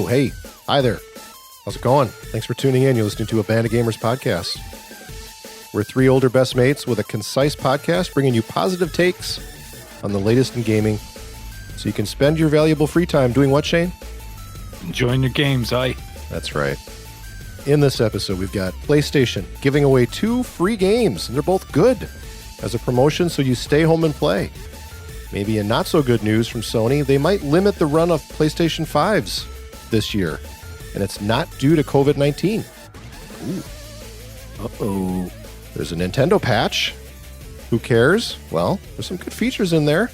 Hello, hey, hi there. How's it going? Thanks for tuning in. You're listening to a Band of Gamers podcast. We're three older best mates with a concise podcast bringing you positive takes on the latest in gaming so you can spend your valuable free time doing what, Shane? Enjoying your games, aye. That's right. In this episode, we've got PlayStation giving away 2 free games, and they're both good as a promotion so you stay home and play. Maybe in not so good news from Sony, they might limit the run of PlayStation 5s this year, and it's not due to COVID-19. Ooh. Uh-oh. There's a Nintendo patch. Who cares? Well, there's some good features in there.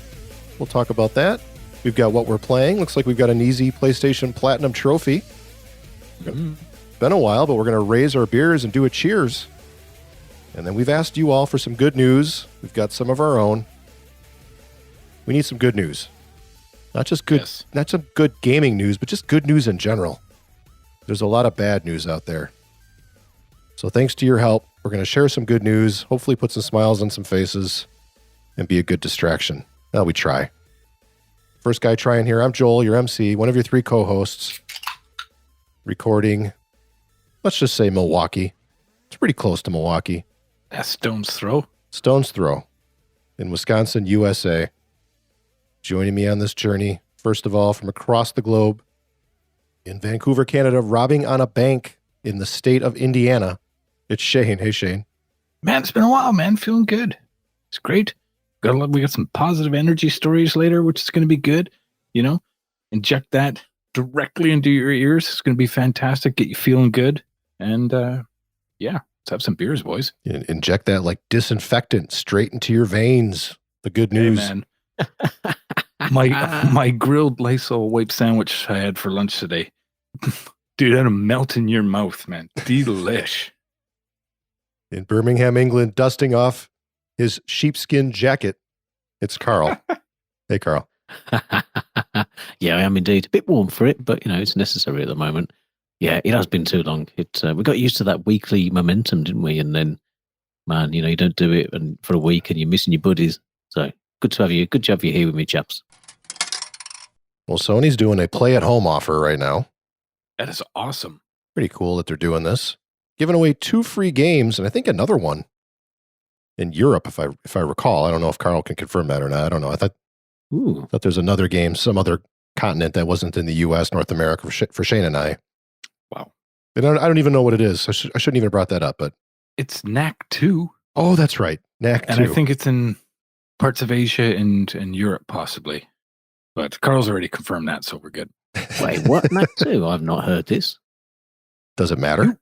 We'll talk about that. We've got what we're playing. Looks like we've got an easy PlayStation Platinum trophy. Been a while, but we're going to raise our beers and do a cheers. And then we've asked you all for some good news. We've got some of our own. We need some good news. Not just good, not some good gaming news, but just good news in general. There's a lot of bad news out there. So thanks to your help, we're going to share some good news, hopefully put some smiles on some faces, and be a good distraction. Well, we try. First guy trying here, I'm Joel, your MC, one of your 3 co-hosts. Recording, let's just say Milwaukee. It's pretty close to Milwaukee. That's stone's throw. Stone's throw in Wisconsin, USA. Joining me on this journey, first of all, from across the globe, in Vancouver, Canada, robbing on a bank in the state of Indiana, it's Shane. Hey, Shane. Man, it's been a while, man. Feeling good. It's great. We got some positive energy stories later, which is going to be good. You know, inject that directly into your ears. It's going to be fantastic. Get you feeling good. And yeah, let's have some beers, boys. Inject that like disinfectant straight into your veins. The good news. Hey, man. My grilled Lysol wipe sandwich I had for lunch today. Dude, that'll melt in your mouth, man. Delish. In Birmingham, England, dusting off his sheepskin jacket, it's Karl. Hey, Karl. Yeah, I am indeed. A bit warm for it, but, you know, it's necessary at the moment. Yeah, it has been too long. We got used to that weekly momentum, didn't we? And then, man, you know, you don't do it for a week and you're missing your buddies. So good to have you. Good to have you here with me, chaps. Well, Sony's doing a play-at-home offer right now. That is awesome. Pretty cool that they're doing this. Giving away 2 free games, and I think another one in Europe, if I recall. I don't know if Karl can confirm that or not. I don't know. I thought there's another game, some other continent that wasn't in the U.S., North America for Shane and I. Wow. And I don't even know what it is. I shouldn't even have brought that up, but it's NAC 2. Oh, that's right. NAC 2. And I think it's in parts of Asia and Europe, possibly. But Karl's already confirmed that, so we're good. Wait, what? NAC 2? I've not heard this. Does it matter?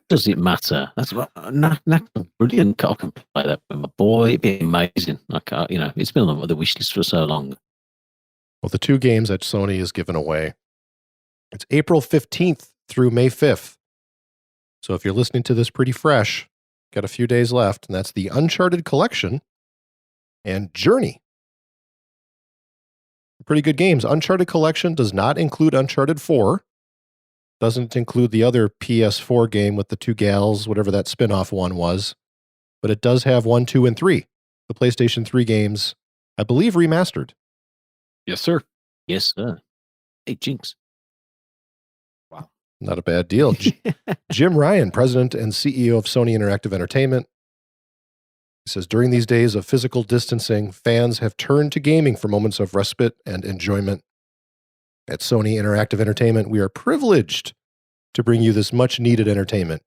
Does it matter? That's what NAC's brilliant. I can play that with my boy. It'd be amazing. You know, it's been on the wish list for so long. Well, the 2 games that Sony is giving away, it's April 15th through May 5th. So if you're listening to this pretty fresh, got a few days left, and that's the Uncharted Collection and Journey. Pretty good games. Uncharted Collection does not include Uncharted 4. Doesn't include the other PS4 game with the 2 gals, whatever that spin-off one was. But it does have 1, 2, and 3. The PlayStation 3 games, I believe, remastered. Yes, sir. Yes, sir. Hey, Jinx. Wow. Not a bad deal. Jim Ryan, President and CEO of Sony Interactive Entertainment. He says, during these days of physical distancing, fans have turned to gaming for moments of respite and enjoyment. At Sony Interactive Entertainment, we are privileged to bring you this much-needed entertainment.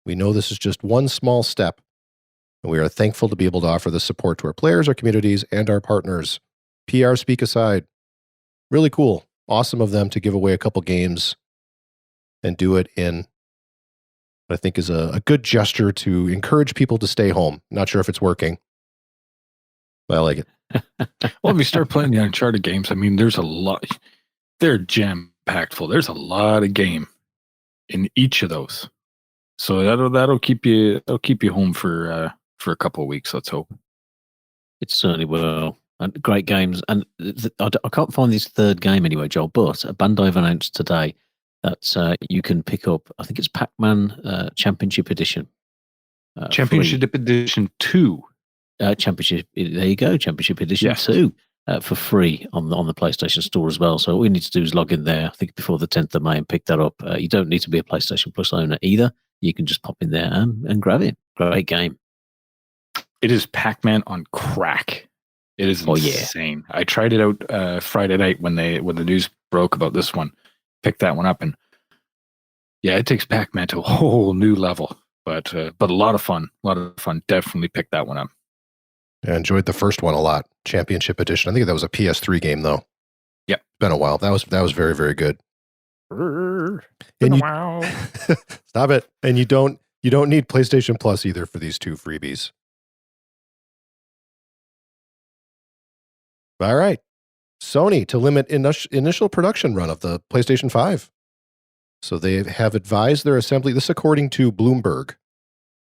We know this is just one small step, and we are thankful to be able to offer this support to our players, our communities, and our partners. PR speak aside. Really cool. Awesome of them to give away a couple games and do it in what I think is a good gesture to encourage people to stay home. Not sure if it's working, but I like it. Well, if you start playing the Uncharted games, I mean, there's a lot. They're jam-packed full. There's a lot of game in each of those. So that'll keep you home for a couple of weeks, let's hope. It certainly will. And great games. And I can't find this 3rd game anyway, Joel, but Bandai have announced today that you can pick up, I think it's Pac-Man Championship Edition. Championship Edition 2. Championship, there you go, Championship Edition 2. for free on the PlayStation Store as well. So all you need to do is log in there, I think before the 10th of May, and pick that up. You don't need to be a PlayStation Plus owner either. You can just pop in there and grab it. Great game. It is Pac-Man on crack. It is insane. I tried it out Friday night when the news broke about this one. Picked that one up, and yeah, it takes Pac-Man to a whole new level. But a lot of fun. Definitely pick that one up. I enjoyed the first one a lot. Championship Edition. I think that was a PS3 game though. Yep. Been a while. That was very, very good. Been a while. Stop it. And you don't need PlayStation Plus either for these two freebies. All right. Sony to limit initial production run of the PlayStation 5. So they have advised their assembly, this according to Bloomberg,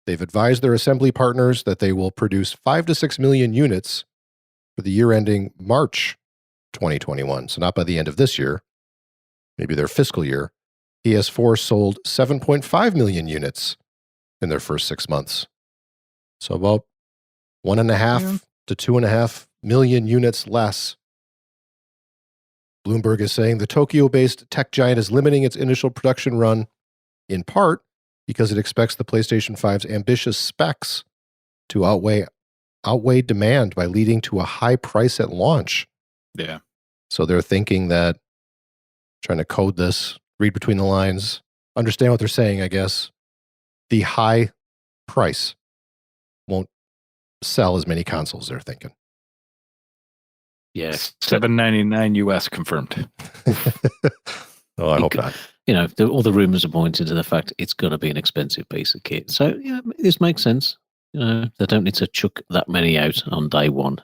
they've advised their assembly partners that they will produce 5 to 6 million units for the year ending March 2021. So not by the end of this year, maybe their fiscal year. PS4 sold 7.5 million units in their first 6 months. So about 1.5 to 2.5 million units less. Bloomberg is saying the Tokyo-based tech giant is limiting its initial production run in part because it expects the PlayStation 5's ambitious specs to outweigh demand by leading to a high price at launch. Yeah. So they're thinking that, trying to code this, read between the lines, understand what they're saying, I guess, the high price won't sell as many consoles, they're thinking. Yes. $7.99 US confirmed. Oh, I hope not. You know, all the rumors are pointing to the fact it's going to be an expensive piece of kit. So, yeah, this makes sense. They don't need to chuck that many out on day one.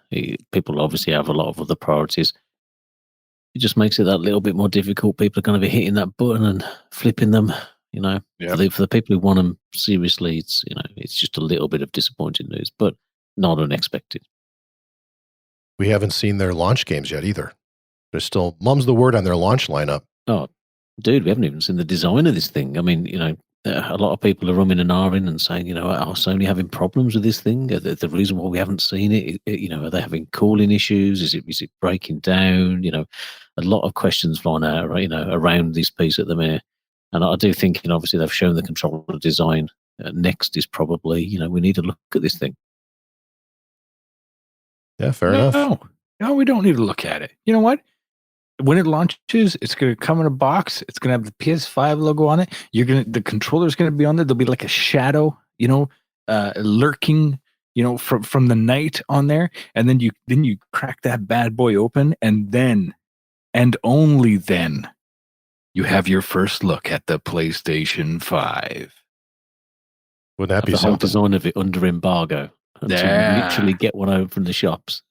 People obviously have a lot of other priorities. It just makes it that little bit more difficult. People are going to be hitting that button and flipping them. You know, for the people who want them seriously, it's just a little bit of disappointing news, but not unexpected. We haven't seen their launch games yet either. There's still, mum's the word on their launch lineup. Oh, dude, we haven't even seen the design of this thing. I mean, a lot of people are umming and ahhing and saying, are Sony having problems with this thing? The reason why we haven't seen it, are they having cooling issues? Is it breaking down? A lot of questions flying out, right, around this piece at the minute. And I do think, obviously they've shown the controller design. Next is probably, we need to look at this thing. Yeah, fair enough. No, we don't need to look at it. You know what? When it launches, it's going to come in a box. It's going to have the PS5 logo on it. The controller's going to be on there. There'll be like a shadow, lurking, from the night on there. And then you crack that bad boy open, and then, and only then, you have your first look at the PlayStation 5. Would that be the something? whole design of it under embargo. Until you literally get one out from the shops.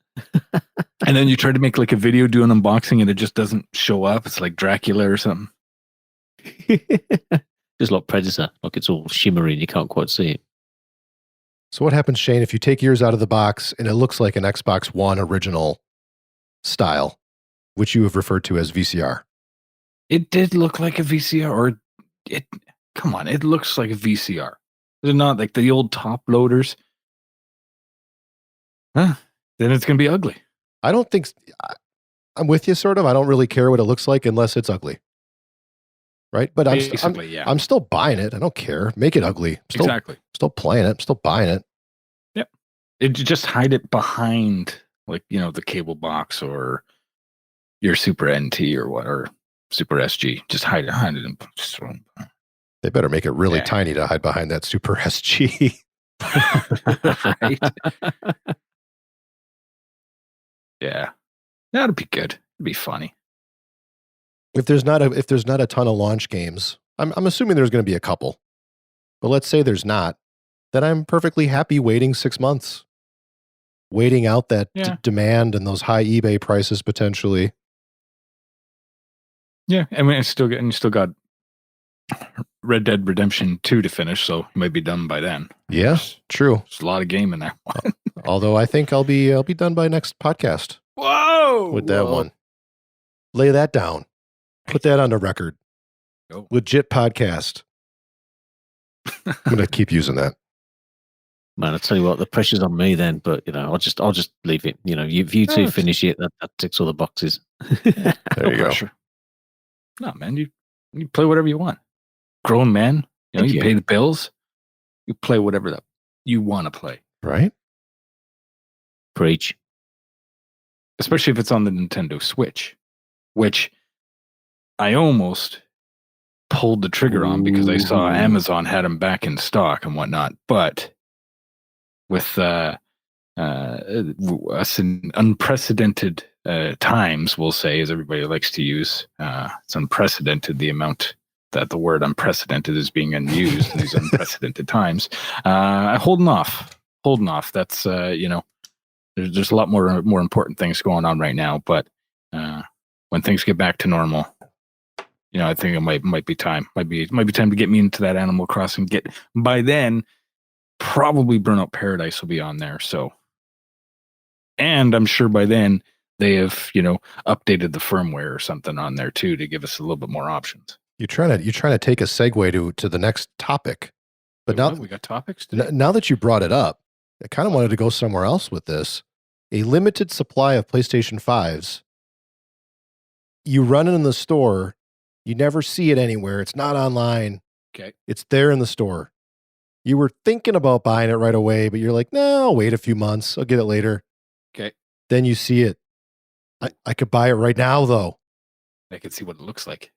And then you try to make like a video doing unboxing and it just doesn't show up. It's like Dracula or something. Just like Predator. Like it's all shimmery and you can't quite see it. So what happens, Shane, if you take yours out of the box and it looks like an Xbox One original style, which you have referred to as VCR? It did look like a VCR, come on, it looks like a VCR. They're not like the old top loaders. Huh? Then it's going to be ugly. I don't think... I'm with you, sort of. I don't really care what it looks like unless it's ugly. Right? But I'm still buying it. I don't care. Make it ugly. Exactly. Still playing it. Still buying it. Yep. Just hide it behind, like, the cable box or your Super NT or what, or Super SG. Just hide it. They better make it really tiny to hide behind that Super SG. Right? Yeah, that'd be good. It'd be funny. If there's not a ton of launch games, I'm assuming there's going to be a couple. But let's say there's not, then I'm perfectly happy waiting 6 months, waiting out that demand and those high eBay prices potentially. Yeah, I mean, you still got Red Dead Redemption 2 to finish, so you might be done by then. Yeah, true. There's a lot of game in that one. Although I think I'll be done by next podcast. Whoa! With that one. Lay that down. Put that on the record. Go. Legit podcast. I'm going to keep using that. Man, I tell you what, the pressure's on me then. But I'll just leave it. If you two finish it, that ticks all the boxes. There No you go. pressure. No, man, you play whatever you want. Grown man, Thank you you. pay the bills. You play whatever you want to play. Right? Preach. Especially if it's on the Nintendo Switch, which I almost pulled the trigger on because I saw Ooh. Amazon had them back in stock and whatnot. But with us in unprecedented times, we'll say, as everybody likes to use, it's unprecedented the amount that the word unprecedented is being used in these unprecedented times. Holding off. That's there's a lot more important things going on right now. But when things get back to normal, I think it might be time. Might be time to get me into that Animal Crossing. By then, probably Burnout Paradise will be on there. So, and I'm sure by then they have updated the firmware or something on there too to give us a little bit more options. You're trying to take a segue to the next topic, but now we got topics today? Now that you brought it up, I kind of wanted to go somewhere else with this. A limited supply of PlayStation 5s. You run it in the store. You never see it anywhere. It's not online. Okay. It's there in the store. You were thinking about buying it right away, but you're like, no, I'll wait a few months. I'll get it later. Okay. Then you see it. I could buy it right now, though. I can see what it looks like.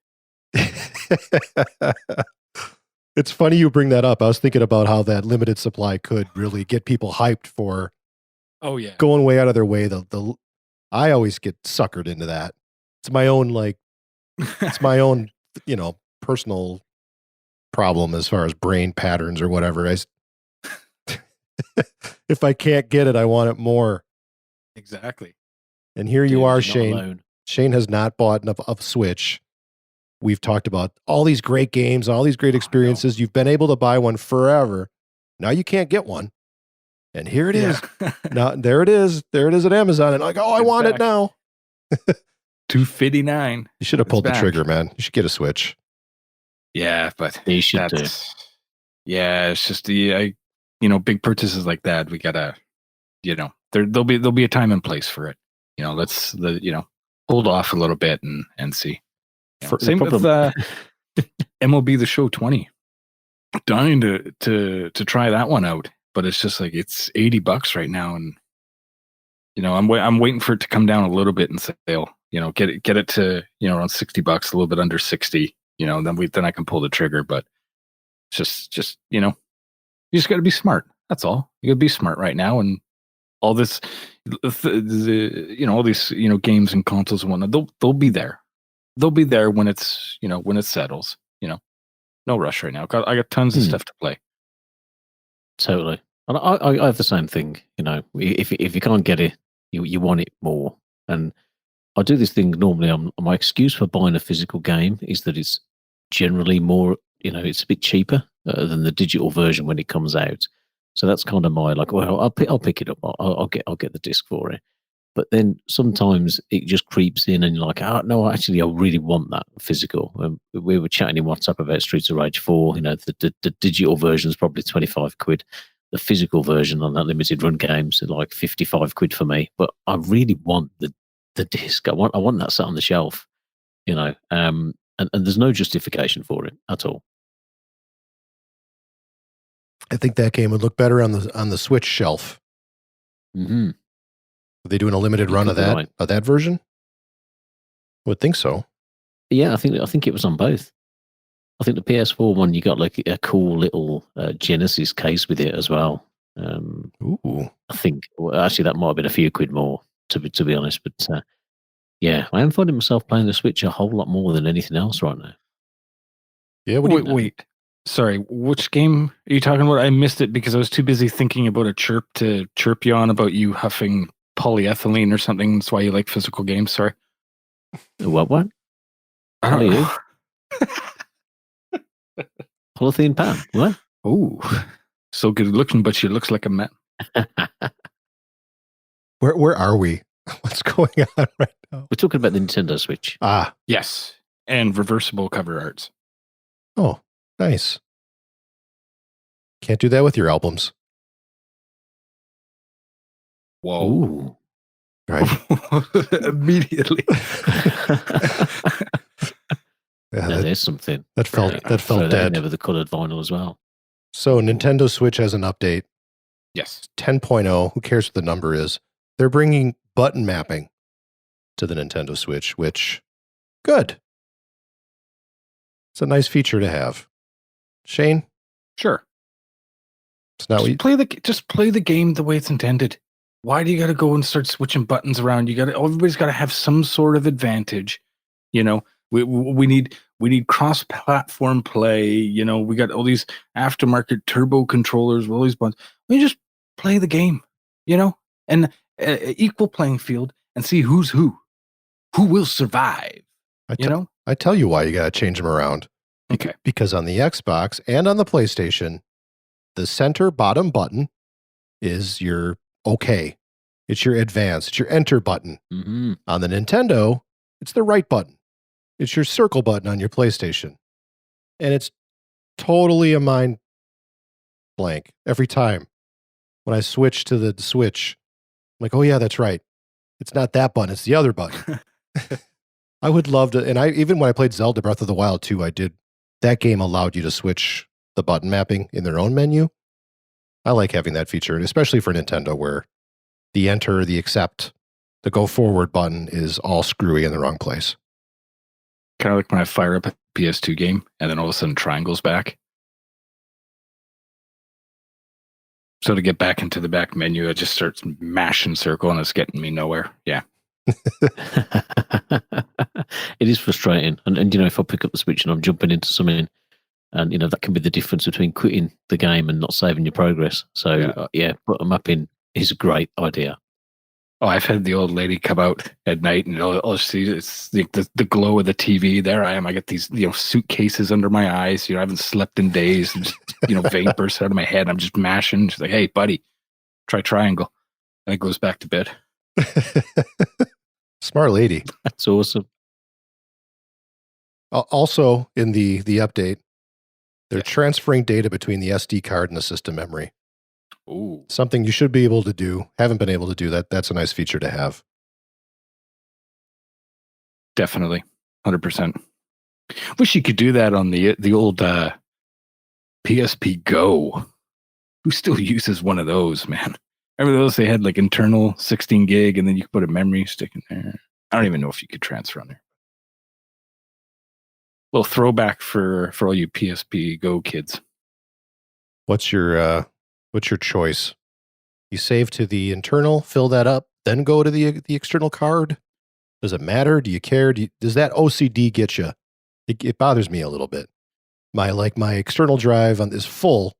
It's funny you bring that up. I was thinking about how that limited supply could really get people hyped for going way out of their way. I always get suckered into that. It's my own personal problem as far as brain patterns or whatever. If I can't get it, I want it more. Exactly. And here you are, you're not Shane. alone. Shane has not bought enough of Switch. We've talked about all these great games, all these great experiences. You've been able to buy one forever. Now you can't get one. And here it is. Now there it is. There it is at Amazon. And like, I want it now. $259. You should have pulled the trigger, man. You should get a Switch. Yeah, but You should do. Yeah, it's just big purchases like that. We gotta, there'll be a time and place for it. Let's hold off a little bit and see. Same with MLB The Show 20. Dying to try that one out, but it's just like it's $80 right now, and I'm waiting for it to come down a little bit in sale. Get it to around $60, a little bit under 60. Then I can pull the trigger. But it's just you just got to be smart. That's all. You got to be smart right now, and all this, all these games and consoles and whatnot. They'll be there. They'll be there when it's when it settles. No rush right now. I got tons of stuff to play. Totally. And I have the same thing. If you can't get it, you want it more. And I do this thing normally. My excuse for buying a physical game is that it's generally more. It's a bit cheaper than the digital version when it comes out. So that's kind of my I'll pick it up. I'll get the disc for it. But then sometimes it just creeps in and you're like, oh, no, actually, I really want that physical. We were chatting in WhatsApp about Streets of Rage 4. The digital version is probably 25 quid. The physical version on that limited run games are like 55 quid for me. But I really want the disc. I want that sat on the shelf, and there's no justification for it at all. I think that game would look better on the Switch shelf. Mm-hmm. Are they doing a limited run of that version? I would think so. Yeah, I think it was on both. I think the PS4 one, you got like a cool little Genesis case with it as well. Ooh. I think actually that might have been a few quid more to be honest, but yeah, I am finding myself playing the Switch a whole lot more than anything else right now. Yeah. Wait. Sorry, which game are you talking about? I missed it because I was too busy thinking about a chirp to chirp you on about you huffing polyethylene or something. That's why you like physical games. Sorry. What? I don't know. Polythene pan. What? Oh, so good looking, but she looks like a man. Where are we? What's going on right now? We're talking about the Nintendo Switch. Yes, and reversible cover arts. Oh, nice. Can't do that with your albums. Whoa. Ooh. Right? Immediately. Yeah, Now there's something. that felt Right. that Throw felt that in dead. there with the coloured vinyl as well. So Nintendo Switch has an update. Yes. 10.0. Who cares what the number is? They're bringing button mapping to the Nintendo Switch, which good. It's a nice feature to have. Shane, Sure. it's not what you, Just play the game the way it's intended. Why do you got to go and start switching buttons around? Everybody's got to have some sort of advantage. You know, we need cross-platform play. You know, we got all these aftermarket turbo controllers with all these buttons. We just play the game. You know, and equal playing field and see who's who will survive. I tell you why you got to change them around. Okay. Because on the Xbox and on the PlayStation, the center bottom button is your okay. It's your advance. It's your enter button. Mm-hmm. On the Nintendo, it's the right button. It's your circle button on your PlayStation. And it's totally a mind blank every time. When I switch to the Switch, I'm like, oh yeah, that's right. It's not that button. It's the other button. I would love to. And even when I played Zelda Breath of the Wild 2, that game allowed you to switch the button mapping in their own menu. I like having that feature, and especially for Nintendo, where the enter, the accept, the go forward button is all screwy in the wrong place. Kind of like when I fire up a PS2 game and then all of a sudden triangle's back. So to get back into the back menu, I just start mashing circle and it's getting me nowhere. Yeah. It is frustrating. And, you know, if I pick up the Switch and I'm jumping into something, and, you know, that can be the difference between quitting the game and not saving your progress. So, yeah, button mapping is a great idea. Oh, I've had the old lady come out at night and I'll see it's the glow of the TV. There I am. I get these, suitcases under my eyes. I haven't slept in days. And just, vein bursts out of my head. I'm just mashing. She's like, hey, buddy, try triangle. And it goes back to bed. Smart lady. That's awesome. Also, in the update, they're transferring data between the SD card and the system memory. Ooh. Something you should be able to do. Haven't been able to do that. That's a nice feature to have. Definitely. 100%. Wish you could do that on the old PSP Go. Who still uses one of those, man? Remember those? They had like internal 16 gig and then you could put a memory stick in there. I don't even know if you could transfer on there. Little throwback for all you PSP Go kids. What's your choice? You save to the internal, fill that up, then go to the external card. Does it matter? Do you care? Does that OCD get you? It bothers me a little bit. My external drive is full,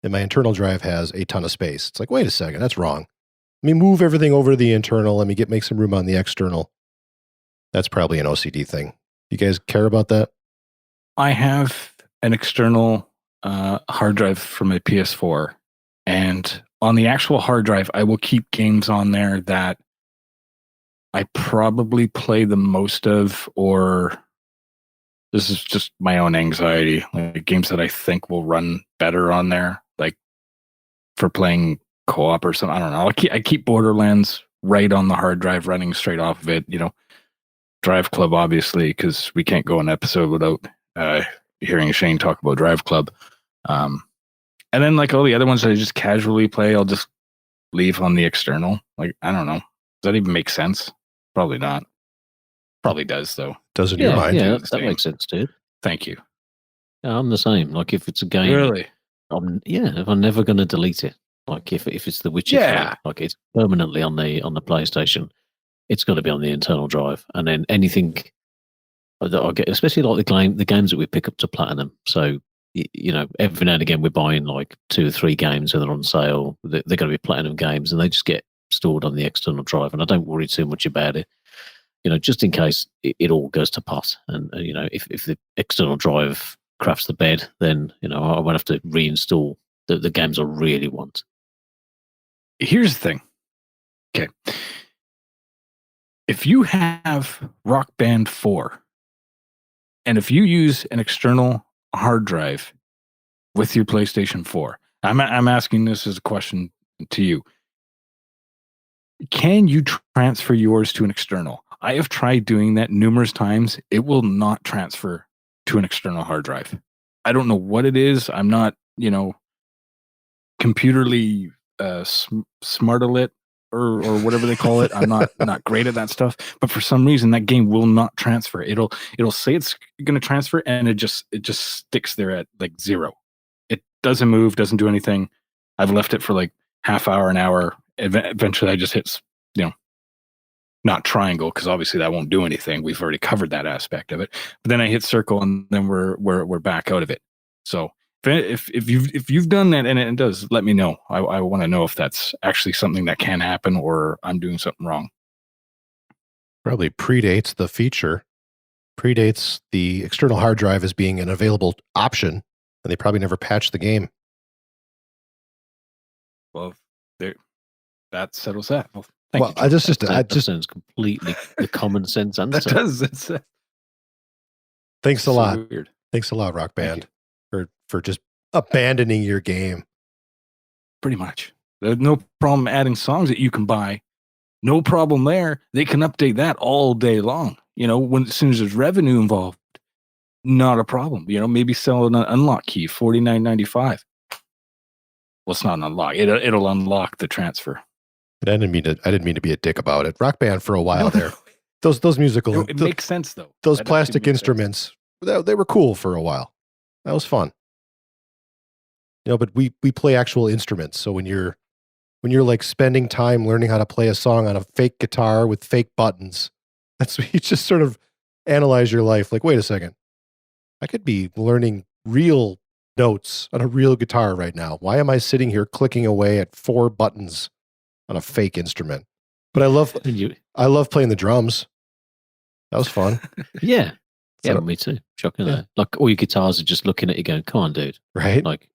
and my internal drive has a ton of space. It's like, wait a second, that's wrong. Let me move everything over to the internal. Let me make some room on the external. That's probably an OCD thing. You guys care about that? I have an external hard drive from my PS4, and on the actual hard drive, I will keep games on there that I probably play the most of, or this is just my own anxiety, like games that I think will run better on there, like for playing co-op or something. I don't know. I keep Borderlands right on the hard drive running straight off of it. Drive Club, obviously, because we can't go an episode without hearing Shane talk about Drive Club. And then like all the other ones that I just casually play, I'll just leave on the external. Like, I don't know. Does that even make sense? Probably not. Probably does, though. Does in your mind? Yeah, that makes sense, dude. Thank you. Yeah, I'm the same. Like if it's a game, Really? if I'm never going to delete it. Like if it's The Witcher 3, like it's permanently on the PlayStation, it's got to be on the internal drive. And then anything that I get, especially like the games that we pick up to platinum. So every now and again we're buying like 2 or 3 games that are on sale. They're going to be platinum games, and they just get stored on the external drive. And I don't worry too much about it. Just in case it all goes to pot. And if the external drive crafts the bed, then I won't have to reinstall the games I really want. Here's the thing. Okay. If you have Rock Band 4, and if you use an external hard drive with your PlayStation 4, I'm asking this as a question to you. can you transfer yours to an external? I have tried doing that numerous times. It will not transfer to an external hard drive. I don't know what it is. I'm not, computerly smartalit or whatever they call it. I'm not great at that stuff. But for some reason, that game will not transfer. It'll say it's going to transfer, and it just sticks there at like 0. It doesn't move, doesn't do anything. I've left it for like half hour, an hour. Eventually, I just hit, not triangle, because obviously that won't do anything. We've already covered that aspect of it. But then I hit circle, and then we're back out of it. So if you've done that and it does, let me know. I want to know if that's actually something that can happen or I'm doing something wrong. Probably predates the feature, predates the external hard drive as being an available option, and they probably never patched the game. Well, that settles that. Well, I just sounds completely the common sense answer. That does. Thanks a lot. Weird. Thanks a lot, Rock Band, for just abandoning your game. Pretty much. There's no problem adding songs that you can buy. No problem there. They can update that all day long. As soon as there's revenue involved, not a problem. Maybe sell an unlock key, $49.95. Well, it's not an unlock. It'll unlock the transfer. I didn't mean to be a dick about it. Rock Band for a while there. Those musical. It makes sense though. Those plastic instruments, they were cool for a while. That was fun. But we play actual instruments. So when you're like spending time learning how to play a song on a fake guitar with fake buttons, that's you just sort of analyze your life. Like, wait a second, I could be learning real notes on a real guitar right now. Why am I sitting here clicking away at 4 buttons on a fake instrument? But I love playing the drums. That was fun. Yeah. Yeah, me too. Shocking. Yeah. Like all your guitars are just looking at you going, come on, dude. Right? Like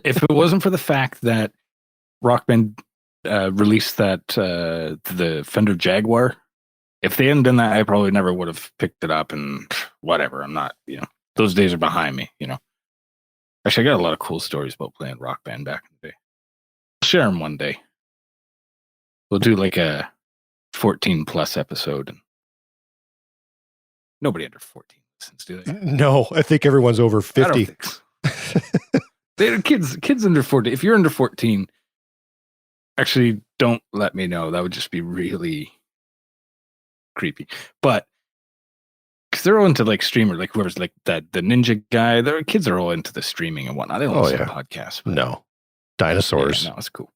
if it wasn't for the fact that Rock Band released that the Fender Jaguar, if they hadn't done that, I probably never would have picked it up and whatever. I'm not, those days are behind me, Actually, I got a lot of cool stories about playing Rock Band back in the day. I'll share them one day. We'll do like a 14 plus episode. And nobody under 14 listens, do they? No, I think everyone's over 50. I don't think so. They're kids under 14. If you're under 14, actually don't let me know. That would just be really creepy. But because they're all into like streamer, like whoever's like the ninja guy, their kids are all into the streaming and whatnot. They don't listen to podcasts. But no. Dinosaurs. Yeah, no, it's cool.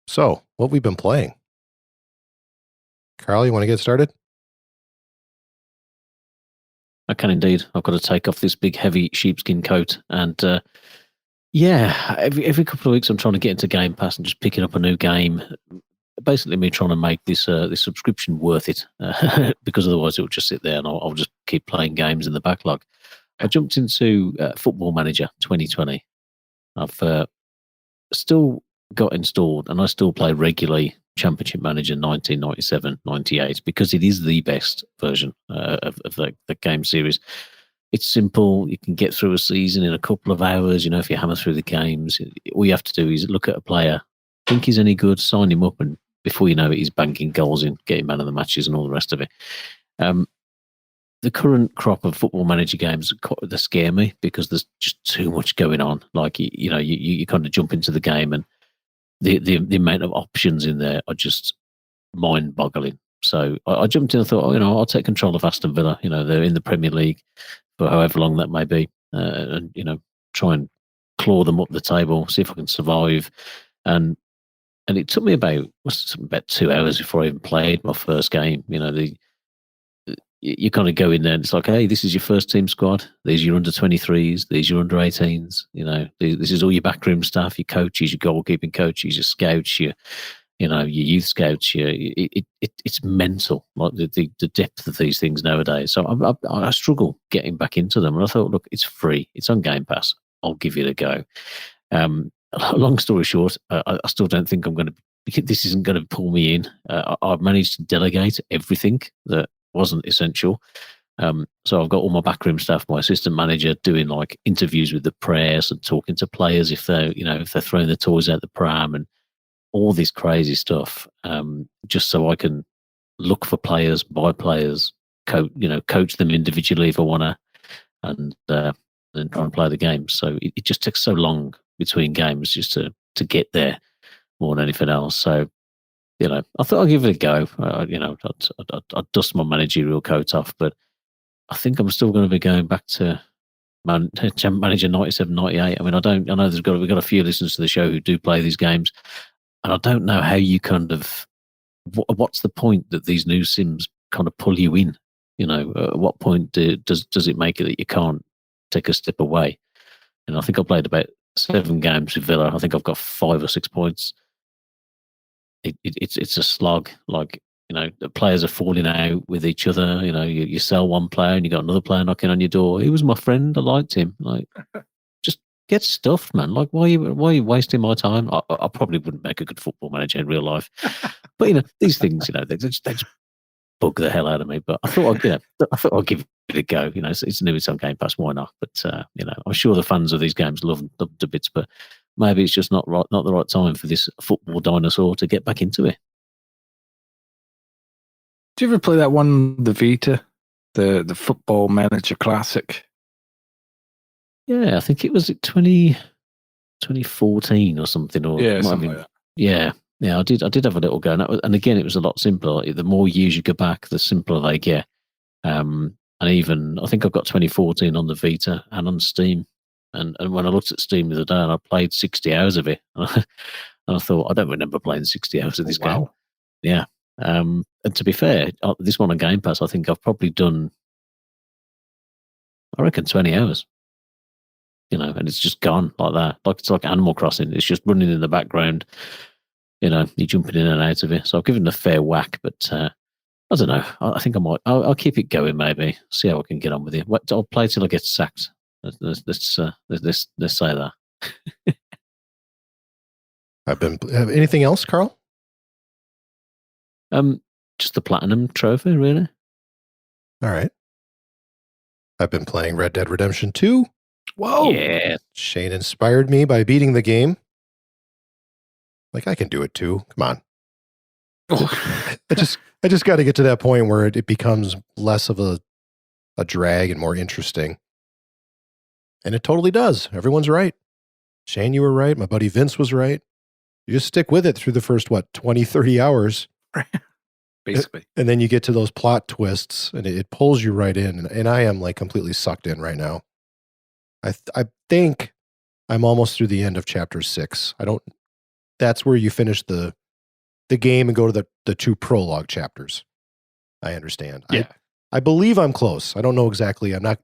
So, what we've been playing? Karl, you want to get started? I can indeed. I've got to take off this big, heavy sheepskin coat. And every couple of weeks I'm trying to get into Game Pass and just picking up a new game. Basically, me trying to make this subscription worth it, because otherwise it will just sit there and I'll just keep playing games in the backlog. I jumped into Football Manager 2020. I've still got installed and I still play regularly Championship Manager 1997-98 because it is the best version of the game series. It's simple. You can get through a season in a couple of hours. If you hammer through the games, all you have to do is look at a player, think he's any good, sign him up, and before you know it, he's banking goals in, getting man of the matches and all the rest of it. The current crop of Football Manager games, they scare me because there's just too much going on. Like, you kind of jump into the game and the amount of options in there are just mind-boggling. So I jumped in and thought, I'll take control of Aston Villa. They're in the Premier League for however long that may be, and try and claw them up the table, see if I can survive. And it took me about 2 hours before I even played my first game. You kind of go in there and it's like, hey, this is your first team squad. These are your under 23s. These are your under 18s. This is all your backroom staff, your coaches, your goalkeeping coaches, your scouts, your youth scouts. It's mental, like the depth of these things nowadays. So I struggle getting back into them. And I thought, look, it's free. It's on Game Pass. I'll give it a go. Long story short, I still don't think this isn't going to pull me in. I've managed to delegate everything that wasn't essential. So I've got all my backroom staff, my assistant manager doing like interviews with the press and talking to players if they're throwing their toys out the pram and all this crazy stuff. Just so I can look for players, buy players, coach them individually if I want to, and then try and play the game. So it just takes so long between games just to get there more than anything else. So, I thought I'd give it a go. I'd dust my managerial coat off, but I think I'm still going to be going back to manager 97, 98. I mean, I know we've got a few listeners to the show who do play these games, and I don't know how you kind of, what's the point that these new sims kind of pull you in? At what point does it make it that you can't take a step away? And I think I played about 7 games with Villa. I think I've got 5 or 6 points. It's a slog. Like, the players are falling out with each other. You sell one player and you got another player knocking on your door. He was my friend. I liked him. Like, just get stuffed, man. Like, why are you wasting my time? I probably wouldn't make a good football manager in real life. But these things, they just bug the hell out of me. But I thought I'd give it a go. It's new, it's on Game Pass. Why not? But I'm sure the fans of these games love the bits. But maybe it's just not the right time for this football dinosaur to get back into it. Did you ever play that one, the Vita, the Football Manager Classic? Yeah, I think it was 2014 or something. Or yeah, something like that. Yeah, I did have a little go, and again, it was a lot simpler. The more years you go back, the simpler they get. And even I think I've got 2014 on the Vita and on Steam. And when I looked at Steam the other day, and I played 60 hours of it, and I thought I don't remember playing 60 hours of this game. Yeah. And to be fair, this one on Game Pass, I think I've probably done, I reckon, 20 hours. And it's just gone like that. Like it's like Animal Crossing. It's just running in the background. You're jumping in and out of it. So I've given it a fair whack, but I don't know. I think I might. I'll keep it going. Maybe see how I can get on with it. I'll play till I get sacked. Let's say that. Anything else, Karl? Just the platinum trophy, really. All right. I've been playing Red Dead Redemption 2. Whoa! Yeah. Shane inspired me by beating the game. Like, I can do it too. Come on. I just got to get to that point where it becomes less of a drag and more interesting. And it totally does. Everyone's right. Shane, you were right. My buddy Vince was right. You just stick with it through the first, 20, 30 hours. Basically. And then you get to those plot twists and it pulls you right in. And I am like completely sucked in right now. I think I'm almost through the end of chapter 6. That's where you finish the game and go to the 2 prologue chapters. I understand. Yeah. I believe I'm close. I don't know exactly. I'm not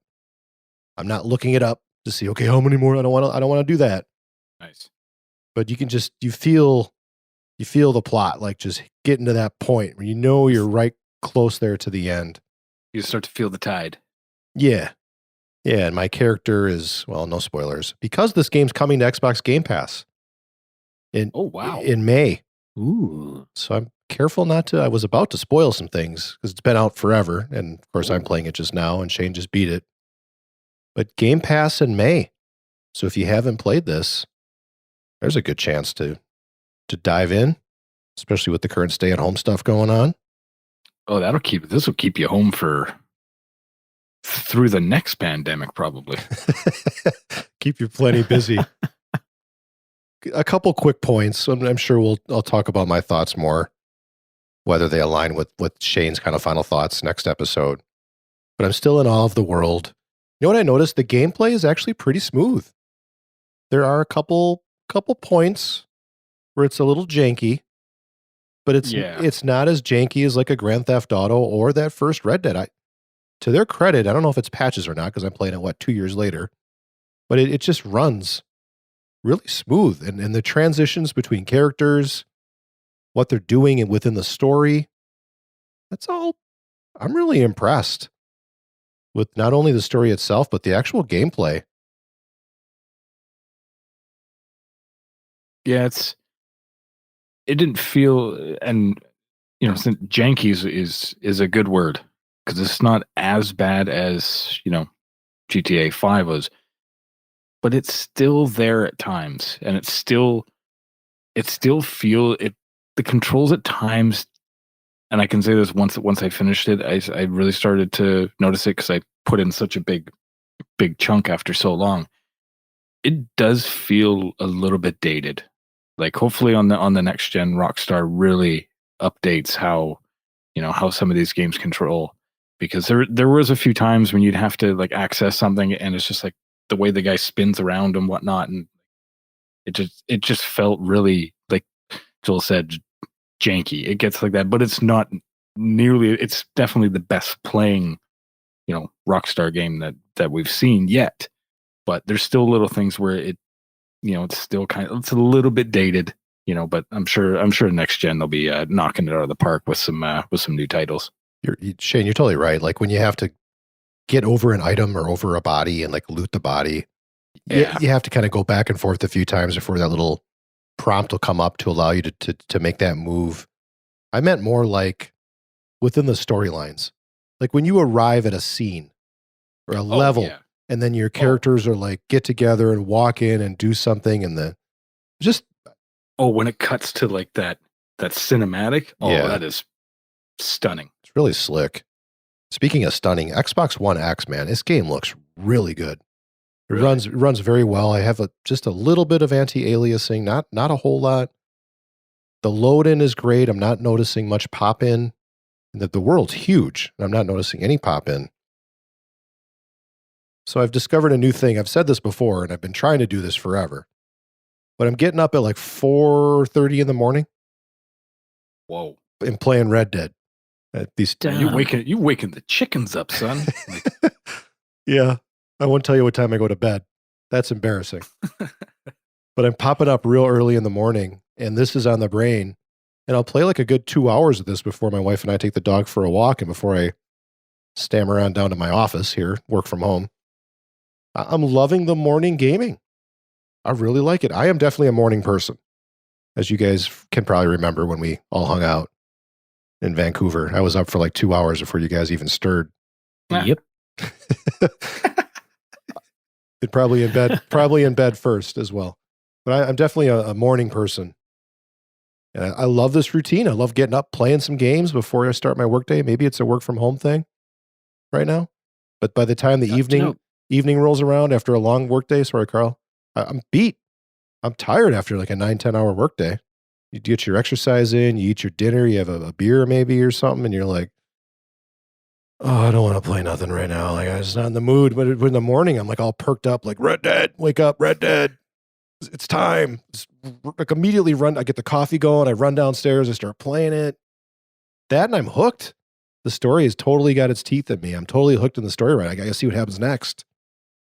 looking it up to see, okay, how many more? I don't want to do that. Nice. But you can just, you feel the plot, like just getting to that point where you're right close there to the end. You start to feel the tide. Yeah. Yeah, and my character is, well, no spoilers, because this game's coming to Xbox Game Pass in May. Ooh. So I'm careful not to, I was about to spoil some things because it's been out forever. And of course I'm playing it just now and Shane just beat it. But Game Pass in May. So if you haven't played this, there's a good chance to dive in, especially with the current stay-at-home stuff going on. Oh, this will keep you home through the next pandemic, probably. Keep you plenty busy. A couple quick points. I'm sure I'll talk about my thoughts more, whether they align with Shane's kind of final thoughts next episode. But I'm still in awe of the world. You know what I noticed? The gameplay is actually pretty smooth. There are a couple points where it's a little janky, but it's not as janky as like a Grand Theft Auto or that first Red Dead. To their credit, I don't know if it's patches or not because I'm playing it 2 years later, but it just runs really smooth, and the transitions between characters, what they're doing and within the story, that's all. I'm really impressed with not only the story itself but the actual gameplay. Yeah, it didn't feel, and janky is a good word. because it's not as bad as GTA 5 was, but it's still there at times, and it still feel it. The controls at times, and I can say this once I finished it, I really started to notice it because I put in such a big chunk after so long. It does feel a little bit dated. Like hopefully on the next gen, Rockstar really updates how some of these games control, because there was a few times when you'd have to like access something and it's just like the way the guy spins around and whatnot, and it just felt really, like Joel said, janky. It gets like that, but it's not nearly. It's definitely the best playing Rockstar game that we've seen yet. But there's still little things where it's still it's a little bit dated, but I'm sure next gen they'll be knocking it out of the park with some new titles. Shane, you're totally right. Like when you have to get over an item or over a body and like loot the body, you have to kind of go back and forth a few times before that little prompt will come up to allow you to make that move. I meant more like within the storylines, like when you arrive at a scene or a level. Yeah. And then your characters are like get together and walk in and do something, and when it cuts to like that cinematic, that is stunning. It's really slick. Speaking of stunning, Xbox One X, man, this game looks really good. It runs very well. I have just a little bit of anti-aliasing, not a whole lot. The load in is great. I'm not noticing much pop in. The world's huge, and I'm not noticing any pop in. So I've discovered a new thing. I've said this before, and I've been trying to do this forever. But I'm getting up at like 4:30 in the morning. Whoa! And playing Red Dead. You waking the chickens up, son. Yeah, I won't tell you what time I go to bed. That's embarrassing. But I'm popping up real early in the morning, and this is on the brain. And I'll play like a good 2 hours of this before my wife and I take the dog for a walk, and before I stammer on down to my office here, work from home. I'm loving the morning gaming. I really like it. I am definitely a morning person, as you guys can probably remember when we all hung out in Vancouver. I was up for like 2 hours before you guys even stirred. Yep. And probably in bed first as well. But I'm definitely a morning person. And I love this routine. I love getting up, playing some games before I start my workday. Maybe it's a work from home thing right now. But by the time the evening rolls around after a long workday, sorry, Karl, I'm beat. I'm tired after like a 9-10 hour workday. You get your exercise in, you eat your dinner, you have a beer maybe or something, and you're like, oh, I don't want to play nothing right now. Like I'm just not in the mood. But in the morning, I'm like all perked up, like Red Dead, wake up, Red Dead. It's time. Like immediately run. I get the coffee going. I run downstairs. I start playing it. That and I'm hooked. The story has totally got its teeth in me. I'm totally hooked in the story. Right. I got to see what happens next.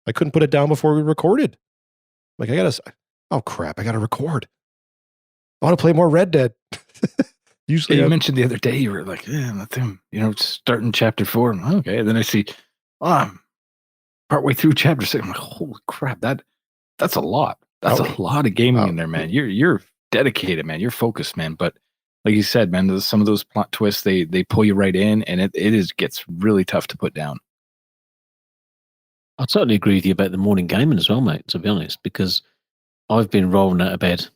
I couldn't put it down before we recorded. Like oh crap, I got to record. I want to play more Red Dead. Usually you mentioned the other day, you were like, starting chapter 4. Okay. And then I see, partway through chapter 6. I'm like, holy crap, that's a lot. That's a lot of gaming in there, man. You're dedicated, man. You're focused, man. But like you said, man, some of those plot twists, they pull you right in, and it gets really tough to put down. I totally agree with you about the morning gaming as well, mate, to be honest, because I've been rolling out of bed.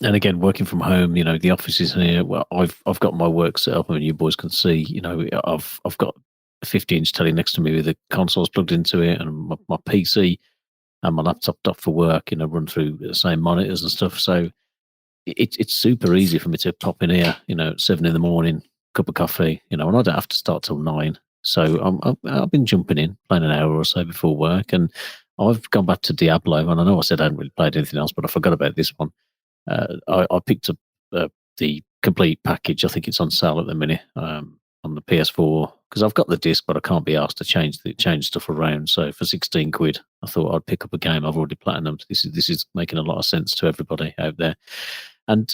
And again, working from home, the office is here. Well, I've got my work set up, and you boys can see, I've got a 50-inch telly next to me with the consoles plugged into it, and my PC and my laptop up for work, run through the same monitors and stuff. So it's super easy for me to pop in here, at 7 in the morning, cup of coffee, and I don't have to start till 9. So I've been jumping in, playing an hour or so before work, and I've gone back to Diablo. And I know I said I hadn't really played anything else, but I forgot about this one. I picked up the complete package. I think it's on sale at the minute on the PS4, because I've got the disc, but I can't be asked to change stuff around. So for 16 quid, I thought I'd pick up a game I've already platinumed. This is making a lot of sense to everybody out there, and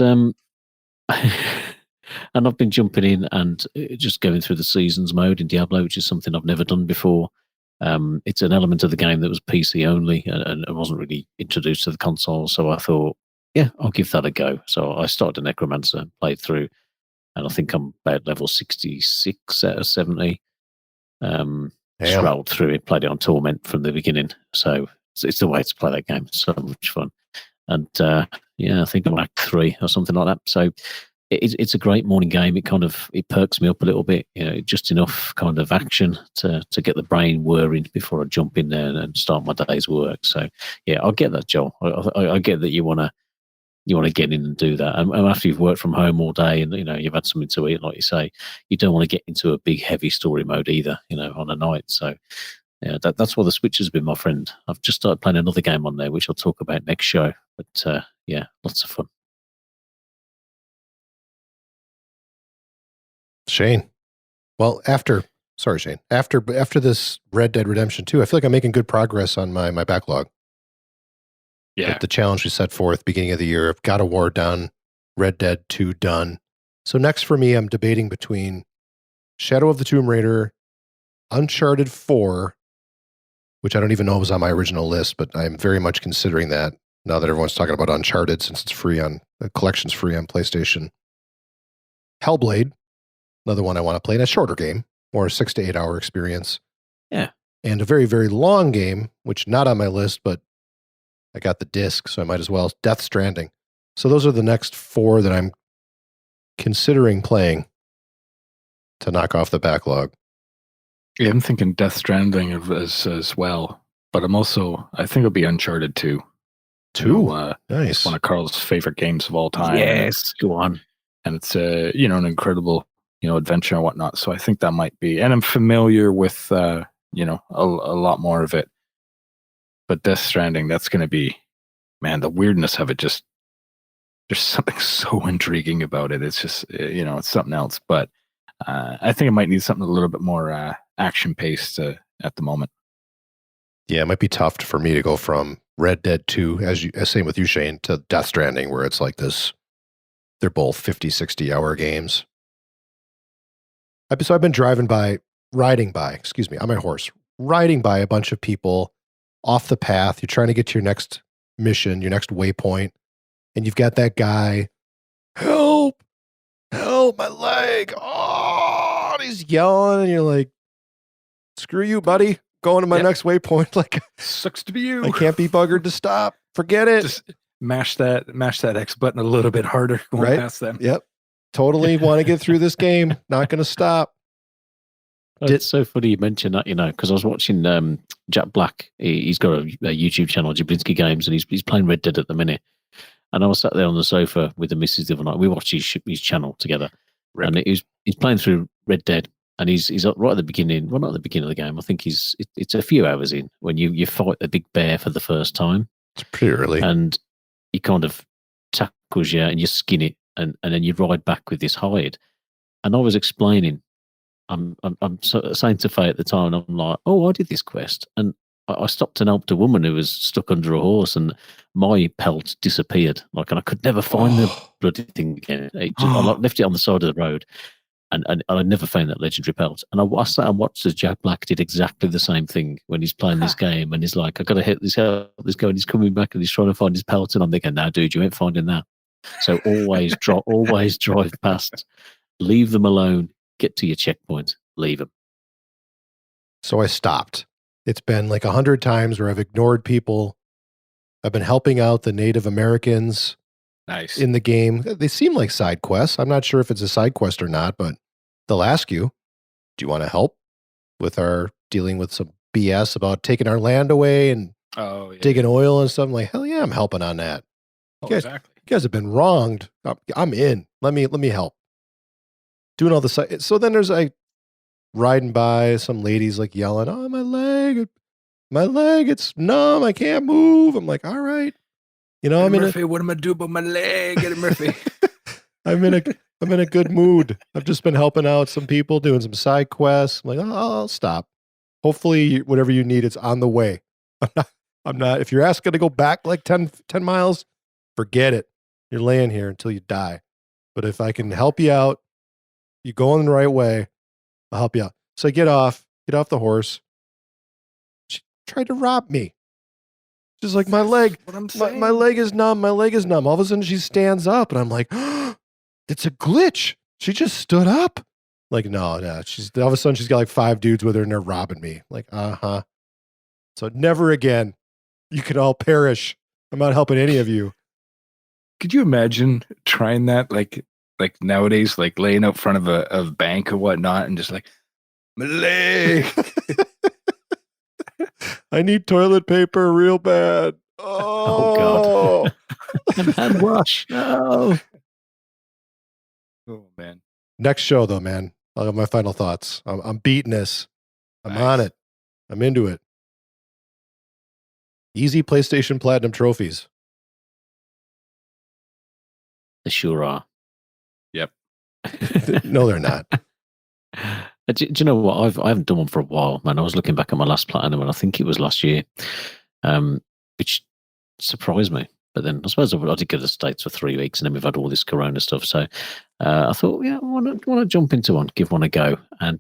and I've been jumping in and just going through the seasons mode in Diablo, which is something I've never done before. It's an element of the game that was PC only, and I wasn't really introduced to the console, so I thought, yeah, I'll give that a go. So I started a Necromancer, played through, and I think I'm about level 66 out of 70. Just rolled through it, played it on Torment from the beginning. So it's the way to play that game. It's so much fun. And I think I'm Act 3 or something like that. So it's a great morning game. It perks me up a little bit, just enough kind of action to get the brain whirring before I jump in there and start my day's work. So yeah, I get that, Joel. I get that you want to get in and do that. And after you've worked from home all day and you've had something to eat, like you say, you don't want to get into a big heavy story mode either, on a night. So yeah, that's why the Switch has been my friend. I've just started playing another game on there, which I'll talk about next show. But yeah, lots of fun. Shane. Well, after this Red Dead Redemption 2, I feel like I'm making good progress on my backlog. Yeah. The challenge we set forth beginning of the year of God of War done, Red Dead 2 done. So next for me, I'm debating between Shadow of the Tomb Raider, Uncharted 4, which I don't even know was on my original list, but I'm very much considering that now that everyone's talking about Uncharted since it's free on the collection's free on PlayStation. Hellblade, another one I want to play in a shorter game, more a 6 to 8 hour experience. Yeah. And a very, very long game, which not on my list, but I got the disc, so I might as well. Death Stranding. So those are the next 4 that I'm considering playing to knock off the backlog. Yeah, I'm thinking Death Stranding as well, but I think it'll be Uncharted 2. Nice. One of Karl's favorite games of all time. Yes, go on. And it's an incredible adventure and whatnot. So I think that might be, and I'm familiar with a lot more of it. But Death Stranding, that's going to be, man, the weirdness of it. Just there's something so intriguing about it. It's just it's something else. But I think it might need something a little bit more action paced at the moment. Yeah, it might be tough for me to go from Red Dead 2, as same with you, Shane, to Death Stranding, where it's like this. They're both 50, 60 hour games. So I've been riding by, on my horse, riding by a bunch of people off the path. You're trying to get to your next mission, your next waypoint, and you've got that guy, help, my leg. Oh, and he's yelling, and you're like, screw you, buddy. Going to my next waypoint. Like, sucks to be you. I can't be buggered to stop. Forget it. Just mash that X button a little bit harder going past them. Yep. Totally want to get through this game. Not going to stop. It's so funny you mention that, because I was watching Jack Black. He's got a YouTube channel, Jablinski Games, and he's playing Red Dead at the minute. And I was sat there on the sofa with the missus the other night. We watched his channel together. And he's playing through Red Dead. And he's right at the beginning. Well, not at the beginning of the game. I think it's a few hours in when you fight the big bear for the first time. It's pretty early. And he kind of tackles you and you skin it. And then you ride back with this hide. And I was explaining, I'm saying to Faye at the time, and I'm like, oh, I did this quest. And I stopped and helped a woman who was stuck under a horse, and my pelt disappeared. And I could never find the bloody thing again. I left it on the side of the road, and I never found that legendary pelt. And I sat and watched as Jack Black did exactly the same thing when he's playing this game, and he's like, I got to help this guy, and he's coming back and he's trying to find his pelt, and I'm thinking, nah, dude, you ain't finding that. So always drive past, leave them alone, get to your checkpoint, leave them. So I stopped. It's been like 100 times where I've ignored people. I've been helping out the Native Americans in the game. They seem like side quests. I'm not sure if it's a side quest or not, but they'll ask you, do you want to help with our dealing with some BS about taking our land away and digging oil and stuff? I'm like, hell yeah, I'm helping on that. Exactly. You guys have been wronged. I'm in. Let me help. Doing all the so then there's riding by, some ladies like yelling, "Oh, my leg, it's numb. I can't move." I'm like, all right, I'm Murphy. What am I do about my leg? Get it, Murphy. I'm in a good mood. I've just been helping out some people doing some side quests. I'm like, I'll stop. Hopefully, whatever you need, it's on the way. I'm not. If you're asking to go back like 10 miles, forget it. You're laying here until you die. But if I can help you out, you go in the right way, I'll help you out. So I get off the horse. She tried to rob me. She's like, my leg, my leg is numb. My leg is numb. All of a sudden she stands up and I'm like, oh, it's a glitch. She just stood up. Like, no. She's all of a sudden she's got like 5 dudes with her and they're robbing me. Like, So never again. You can all perish. I'm not helping any of you. Could you imagine trying that? Like nowadays, like laying out front of a bank or whatnot, and just like, my leg. I need toilet paper real bad. Oh, God. And hand wash. No. Oh man. Next show though, man. I'll have my final thoughts. I'm beating this. I'm on it. I'm into it. Easy PlayStation Platinum trophies. They sure are. Yep. No, they're not. Do you know what? I haven't done one for a while, man. I was looking back at my last platinum, and I think it was last year, which surprised me. But then I suppose I did go to the States for 3 weeks, and then we've had all this Corona stuff. So I thought, I want to jump into one, give one a go. And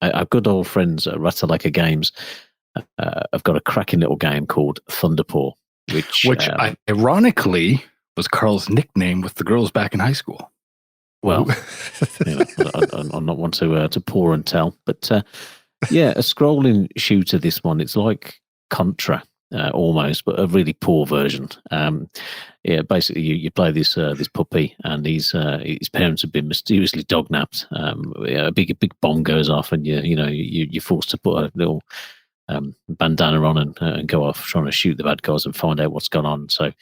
our good old friends at Ratalaika Games have got a cracking little game called Thunderpaw, which ironically was Karl's nickname with the girls back in high school. Well, I'm not one to pour and tell, but a scrolling shooter. This one, it's like Contra almost, but a really poor version. Basically, you play this puppy, and his parents have been mysteriously dognapped. A big bomb goes off, and you're forced to put a little bandana on and go off trying to shoot the bad guys and find out what's gone on. So.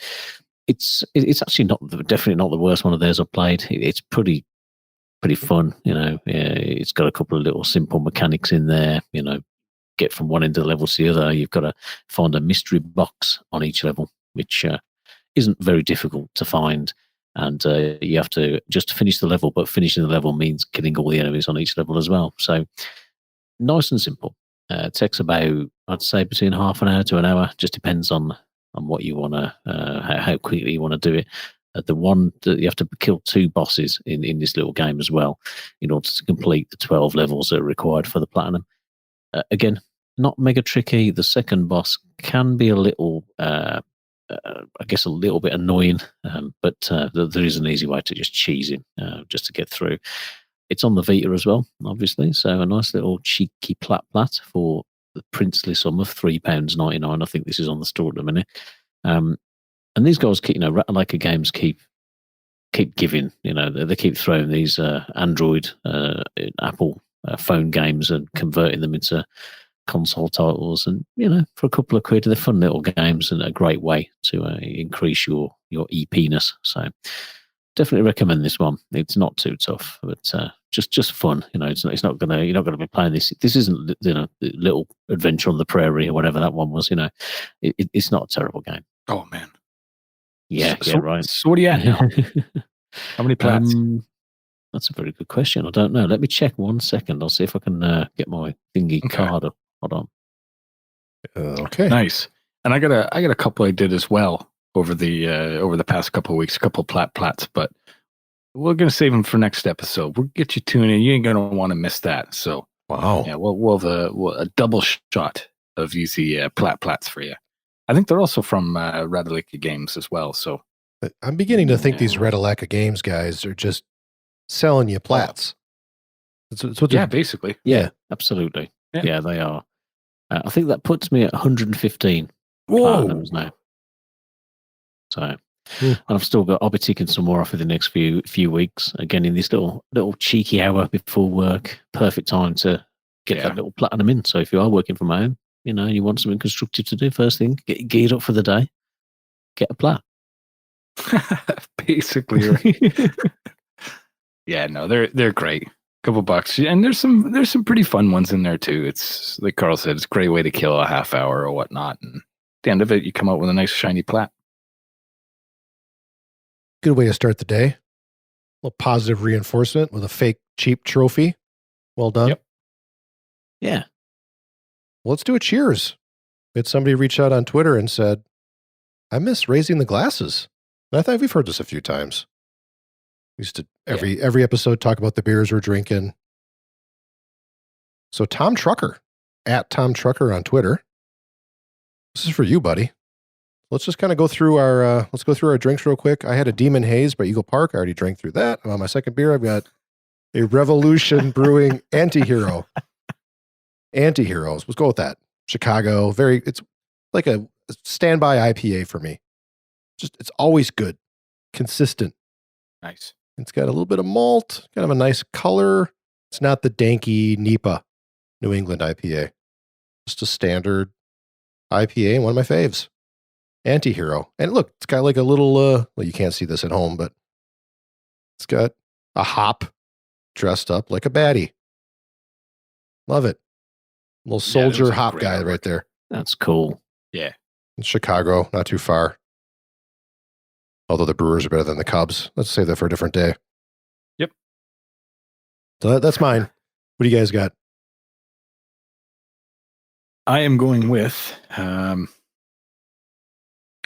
It's actually definitely not the worst one of theirs I've played. It's pretty fun, It's got a couple of little simple mechanics in there. Get from one end of the level to the other. You've got to find a mystery box on each level, which isn't very difficult to find. And you have to just finish the level, but finishing the level means killing all the enemies on each level as well. So nice and simple. It takes about, I'd say, between half an hour to an hour. Just depends on what you want to, how quickly you want to do it. The one that you have to kill 2 bosses in this little game as well in order to complete the 12 levels that are required for the platinum. Again, not mega tricky. The second boss can be a little, I guess, a little bit annoying, but there is an easy way to just cheese him just to get through. It's on the Vita as well, obviously, so a nice little cheeky plat for the princely sum of £3.99. I think this is on the store at the minute. And these guys keep, Ratalaika Games keep giving, they keep throwing these Android, Apple phone games and converting them into console titles. And, for a couple of quid, they're fun little games and a great way to increase your EP-ness. So definitely recommend this one. It's not too tough, but just fun. It's not gonna, you're not gonna be playing this. This isn't Little Adventure on the Prairie or whatever that one was. It's not a terrible game. Oh man. Yeah, right. So what do you at now? How many plats? That's a very good question. I don't know. Let me check 1 second. I'll see if I can get my thingy card up. Hold on. Okay. Nice. And I got a couple I did as well over the past couple of weeks, a couple plats, but we're gonna save them for next episode. We'll get you tuned in. You ain't gonna want to miss that. So wow. Yeah, we'll have a double shot of easy plats for you. I think they're also from Ratalaika Games as well. So I'm beginning to think these Ratalaika Games guys are just selling you plats. That's what basically. Yeah, absolutely. Yeah, they are. I think that puts me at 115 platinums now. So, and I'll be ticking some more off in the next few weeks. Again, in this little cheeky hour before work, perfect time to get that little platinum in. So if you are working from home, and you want something constructive to do, first thing, get geared up for the day, get a plat. Basically, right. Yeah, no, they're great. Couple bucks, and there's some pretty fun ones in there too. It's like Karl said, it's a great way to kill a half hour or whatnot, and at the end of it, you come out with a nice shiny plat. Good way to start the day. A little positive reinforcement with a fake cheap trophy. Well done. Yep. Yeah. Well, let's do a cheers. We had somebody reach out on Twitter and said, I miss raising the glasses. And I thought we've heard this a few times. We used to every episode talk about the beers we're drinking. So Tom Trucker, at Tom Trucker on Twitter. This is for you, buddy. Let's just kind of go through our drinks real quick. I had a Demon Haze by Eagle Park. I already drank through that. I'm on my second beer. I've got A Revolution Brewing Antihero. Antiheroes. Let's go with that. Chicago. It's like a standby IPA for me. It's always good. Consistent. Nice. It's got a little bit of malt, kind of a nice color. It's not the danky NEPA New England IPA. Just a standard IPA and one of my faves. Antihero. And look, it's got like a little, well, you can't see this at home, but it's got a hop dressed up like a baddie. Love it. Little soldier hop guy right there. That's cool. Yeah. In Chicago, not too far. Although the Brewers are better than the Cubs. Let's save that for a different day. Yep. So that's mine. What do you guys got? I am going with, or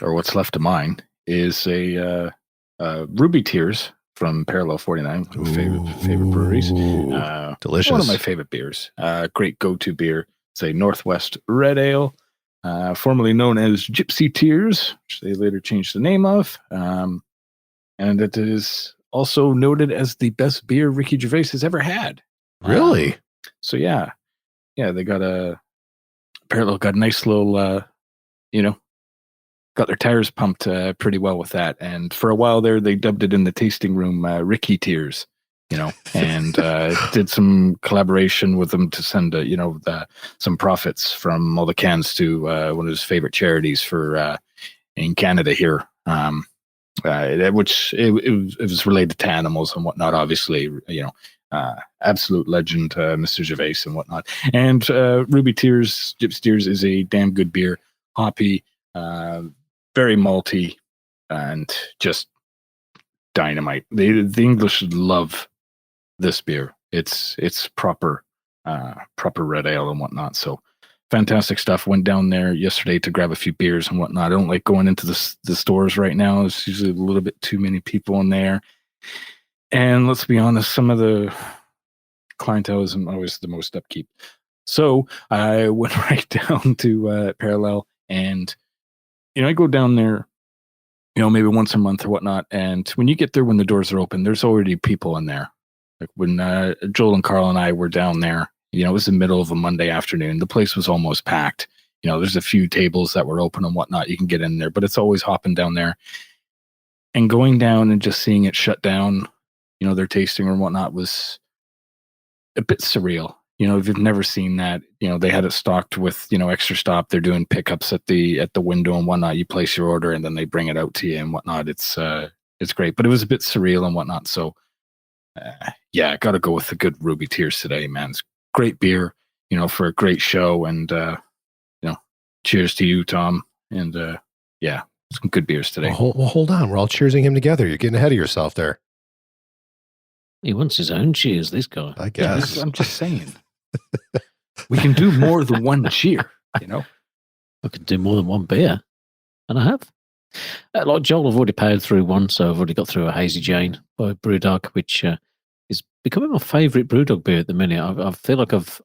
what's left of mine, is a Ruby Tears from Parallel 49, favorite breweries. Delicious. One of my favorite beers. Great go-to beer. It's a Northwest Red Ale, formerly known as Gypsy Tears, which they later changed the name of. And it is also noted as the best beer Ricky Gervais has ever had. Really? So yeah, they got Parallel got a nice little, got their tires pumped pretty well with that. And for a while there, they dubbed it in the tasting room Ricky Tears, and did some collaboration with them to send, some profits from all the cans to one of his favorite charities for in Canada here. Which it was related to animals and whatnot, obviously, absolute legend, Mr. Gervais and whatnot. And Ruby Tears, Gypsy Tears is a damn good beer, hoppy, very malty, and just dynamite. The English love this beer. It's proper red ale and whatnot. So fantastic stuff. Went down there yesterday to grab a few beers and whatnot. I don't like going into the stores right now. There's usually a little bit too many people in there. And let's be honest, some of the clientele isn't always the most upkeep. So I went right down to Parallel, and I go down there, maybe once a month or whatnot. And when you get there, when the doors are open, there's already people in there. Like when Joel and Karl and I were down there, it was the middle of a Monday afternoon. The place was almost packed. There's a few tables that were open and whatnot. You can get in there, but it's always hopping down there. And going down and just seeing it shut down, their tasting room and whatnot was a bit surreal. If you've never seen that, they had it stocked with, extra stop. They're doing pickups at the window and whatnot. You place your order and then they bring it out to you and whatnot. It's great, but it was a bit surreal and whatnot. So, I got to go with the good Ruby Tears today, man. It's great beer, for a great show. And, cheers to you, Tom. And, some good beers today. Well, hold on. We're all cheersing him together. You're getting ahead of yourself there. He wants his own cheers, this guy. I guess. I'm just saying. We can do more than one cheer, I could do more than one beer. And I have. Like Joel, I've already powered through one, so I've already got through a Hazy Jane by Brewdog, which is becoming my favourite Brewdog beer at the minute. I feel like I've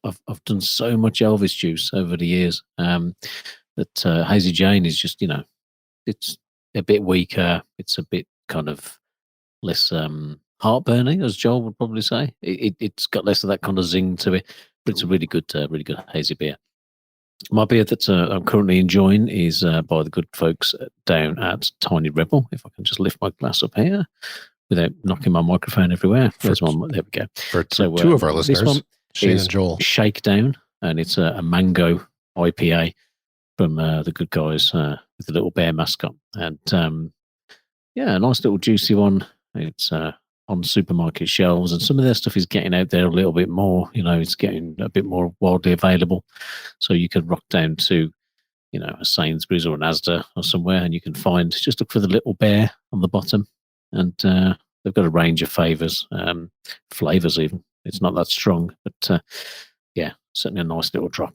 done so much Elvis juice over the years that Hazy Jane is just, it's a bit weaker. It's a bit kind of less heartburning, as Joel would probably say. It's got less of that kind of zing to it, but it's a really good hazy beer. My beer that I'm currently enjoying is by the good folks down at Tiny Rebel. If I can just lift my glass up here without knocking my microphone everywhere. There's one. There we go. For two of our listeners, this one Shane is and Joel. Shakedown, and it's a mango IPA from the good guys with the little bear mascot. And a nice little juicy one. It's on supermarket shelves, and some of their stuff is getting out there a little bit more. It's getting a bit more widely available. So you can rock down to, a Sainsbury's or an Asda or somewhere, and you can find, just look for the little bear on the bottom. And they've got a range of flavors even. It's not that strong, but certainly a nice little drop.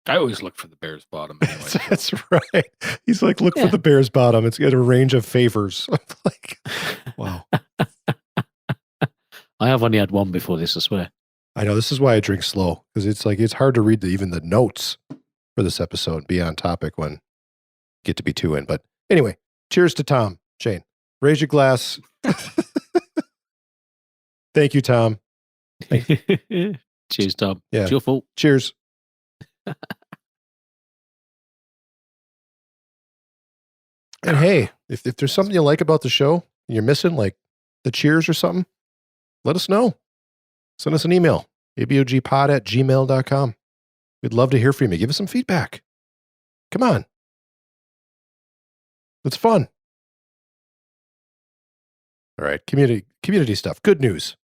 I always look for the bear's bottom. Anyway, so. That's right. He's like, look for the bear's bottom. It's got a range of favors. Like, wow. I have only had one before this, I swear. I know. This is why I drink slow, because it's hard to read even the notes for this episode, be on topic when you get to be two in. But anyway, cheers to Tom. Shane, raise your glass. Thank you, Tom. Cheers, Tom. Yeah. It's your fault. Cheers. And hey, if there's something you like about the show and you're missing, like the cheers or something, let us know. Send us an email, abogpod@gmail.com. We'd love to hear from you. Give us some feedback. Come on. It's fun. All right, community stuff. Good news.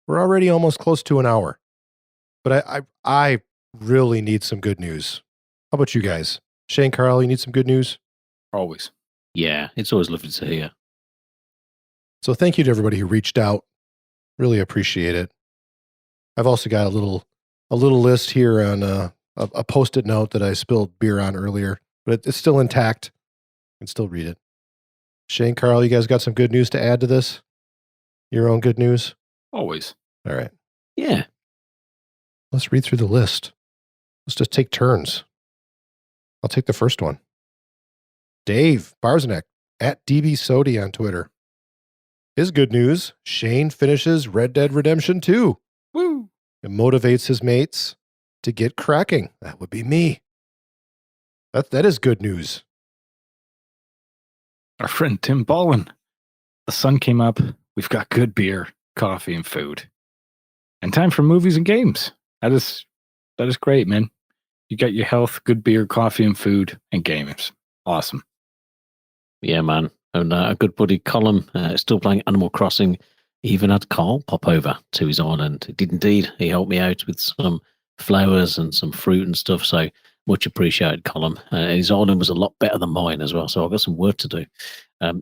We're already almost close to an hour. But I really need some good news. How about you guys? Shane, Karl, you need some good news? Always. Yeah, it's always lovely to hear. So thank you to everybody who reached out. Really appreciate it. I've also got a little list here on a Post-it note that I spilled beer on earlier, but it's still intact. I can still read it. Shane, Karl, you guys got some good news to add to this? Your own good news? Always. All right. Yeah. Let's read through the list. Let's just take turns. I'll take the first one. Dave Barznek at DB on Twitter. His good news, Shane finishes Red Dead Redemption 2. Woo! It motivates his mates to get cracking. That would be me. That is good news. Our friend Tim Ballin. The sun came up. We've got good beer, coffee, and food. And time for movies and games. That is great, man. You got your health, good beer, coffee, and food, and games. Awesome. Yeah, man. And a good buddy, Colin, still playing Animal Crossing. He even had Karl pop over to his island. He did indeed. He helped me out with some flowers and some fruit and stuff. So much appreciated, Colin. His island was a lot better than mine as well. So I've got some work to do.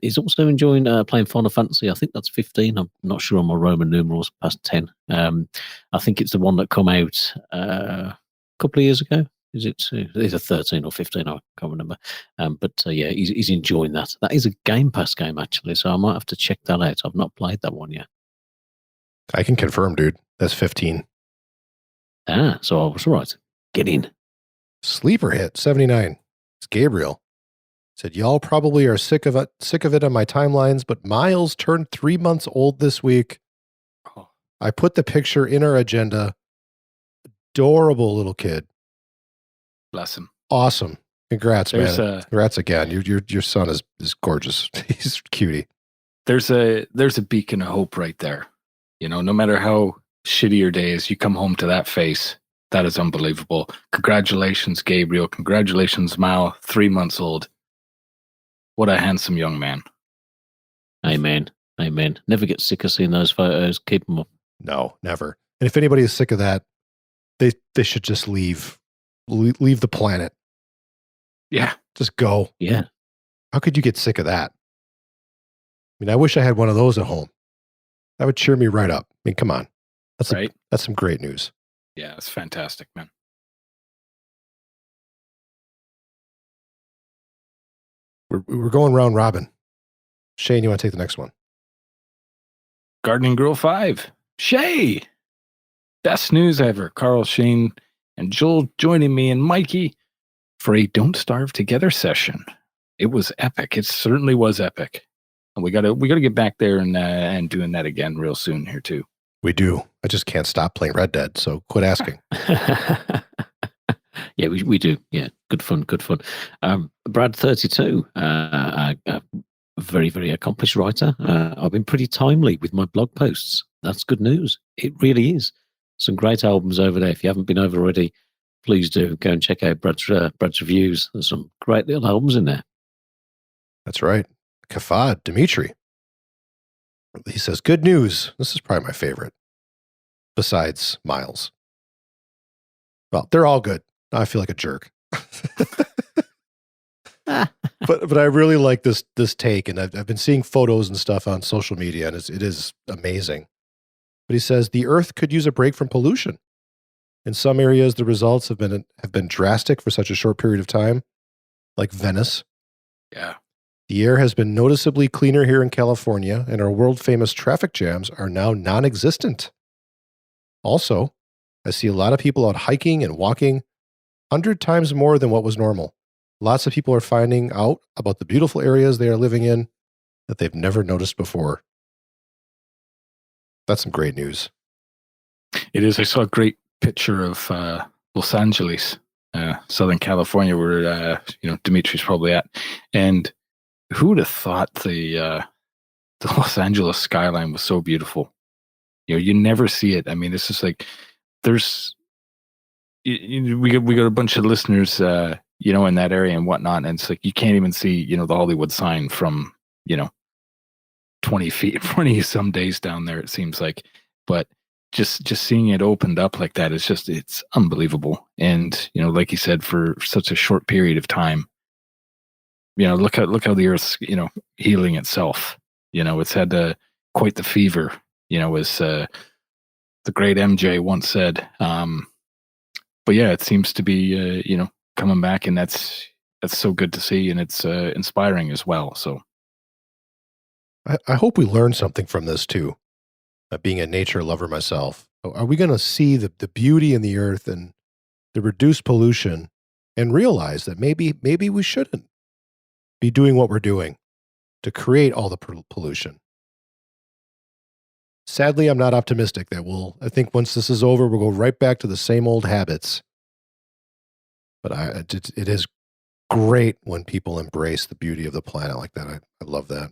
He's also enjoying playing Final Fantasy. I think that's 15. I'm not sure on my Roman numerals past 10. I think it's the one that come out a couple of years ago. Is it either 13 or 15? I can't remember. But yeah, he's enjoying that. That is a Game Pass game, actually. So I might have to check that out. I've not played that one yet. I can confirm, dude. That's 15. So I was right. Get in. Sleeper hit 79. It's Gabriel. Said, y'all probably are sick of it on my timelines, but Miles turned 3 months old this week. Oh. I put the picture in our agenda. Adorable little kid. Bless him. Awesome. Congrats, There's man. Congrats again. Your son is gorgeous. He's cutie. There's a beacon of hope right there. You know, no matter how shitty your day is, you come home to that face. That is unbelievable. Congratulations, Gabriel. Congratulations, Mal. 3 months old. What a handsome young man. Amen. Amen. Never get sick of seeing those photos. Keep them up. No, never. And if anybody is sick of that, they should just leave the planet. Yeah. Just go. Yeah. How could you get sick of that? I mean, I wish I had one of those at home. That would cheer me right up. I mean, come on. That's right. That's some great news. Yeah, it's fantastic, man. We're going round robin. Shane, you want to take the next one? Gardening Girl 5. Shay! Best news ever. Karl, Shane, and Joel joining me and Mikey for a Don't Starve Together session. It was epic. It certainly was epic. And we gotta get back there and doing that again real soon here too. We do. I just can't stop playing Red Dead, so quit asking. Yeah, we do. Yeah, good fun. Brad 32, a very, very accomplished writer. I've been pretty timely with my blog posts. That's good news. It really is. Some great albums over there. If you haven't been over already, please do go and check out Brad's reviews. There's some great little albums in there. That's right. Kafad Dimitri. He says, good news. This is probably my favorite. Besides Miles. Well, they're all good. I feel like a jerk. But I really like this take, and I've been seeing photos and stuff on social media, and it is amazing. But he says the Earth could use a break from pollution. In some areas, the results have been drastic for such a short period of time, like Venice. Yeah. The air has been noticeably cleaner here in California, and our world-famous traffic jams are now non-existent. Also, I see a lot of people out hiking and walking 100 times more than what was normal. Lots of people are finding out about the beautiful areas they are living in that they've never noticed before. That's some great news. It is. I saw a great picture of Los Angeles, Southern California, where Dimitri's probably at. And who would have thought the Los Angeles skyline was so beautiful? You never see it. I mean, it's just like there's we got a bunch of listeners, in that area and whatnot, and it's like you can't even see, the Hollywood sign from 20 feet in front of you some days down there. It seems like, but just seeing it opened up like that is it's unbelievable. And like you said, for such a short period of time, look how the Earth's healing itself. It's had quite the fever. As the great MJ once said. But yeah, it seems to be coming back, and that's so good to see, and it's inspiring as well. So I hope we learn something from this too. Being a nature lover myself, are we going to see the beauty in the earth and the reduced pollution, and realize that maybe we shouldn't be doing what we're doing to create all the pollution? Sadly, I'm not optimistic that I think once this is over, we'll go right back to the same old habits. But it is great when people embrace the beauty of the planet like that. I love that.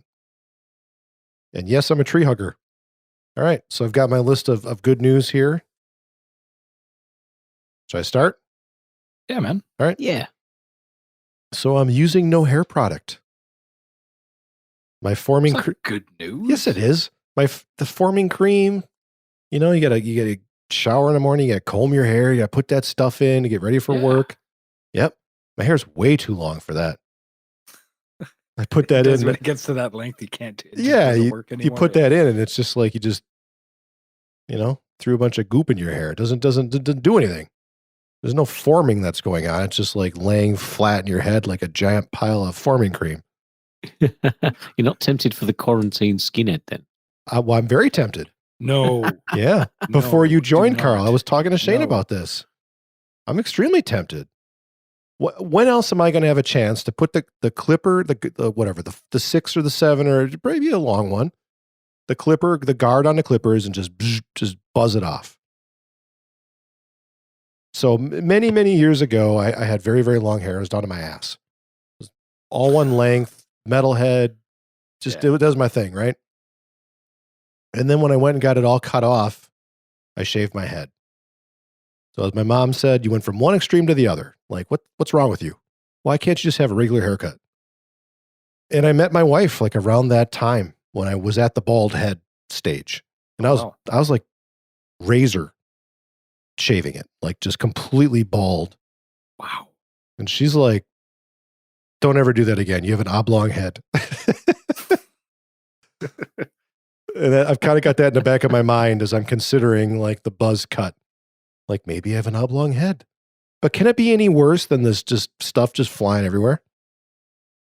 And yes, I'm a tree hugger. All right, so I've got my list of good news here. Should I start? Yeah, man. All right. Yeah. So I'm using no hair product. My forming good news. Yes, it is. The forming cream, you gotta shower in the morning, you gotta comb your hair, you gotta put that stuff in to get ready for work. Yep. My hair's way too long for that. I put that in. When it gets to that length, you can't do it. You put that in and it's just like you just, threw a bunch of goop in your hair. It doesn't do anything. There's no forming that's going on. It's just like laying flat in your head like a giant pile of forming cream. You're not tempted for the quarantine skinhead then? Well, I'm very tempted. No. Yeah. Before you joined, Karl, I was talking to Shane about this. I'm extremely tempted. When else am I going to have a chance to put the clipper, the 6 or the 7 or maybe a long one, the clipper, the guard on the clippers, and just buzz it off? So many, many years ago, I had very, very long hair. It was down to my ass. It was all one length, metal head. It does my thing, right? And then when I went and got it all cut off, I shaved my head. So as my mom said, you went from one extreme to the other. Like, what's wrong with you? Why can't you just have a regular haircut? And I met my wife like around that time when I was at the bald head stage. And I was like razor shaving it, like just completely bald. Wow. And she's like, don't ever do that again. You have an oblong head. And I've kind of got that in the back of my mind as I'm considering like the buzz cut. Like maybe I have an oblong head. But can it be any worse than this stuff just flying everywhere?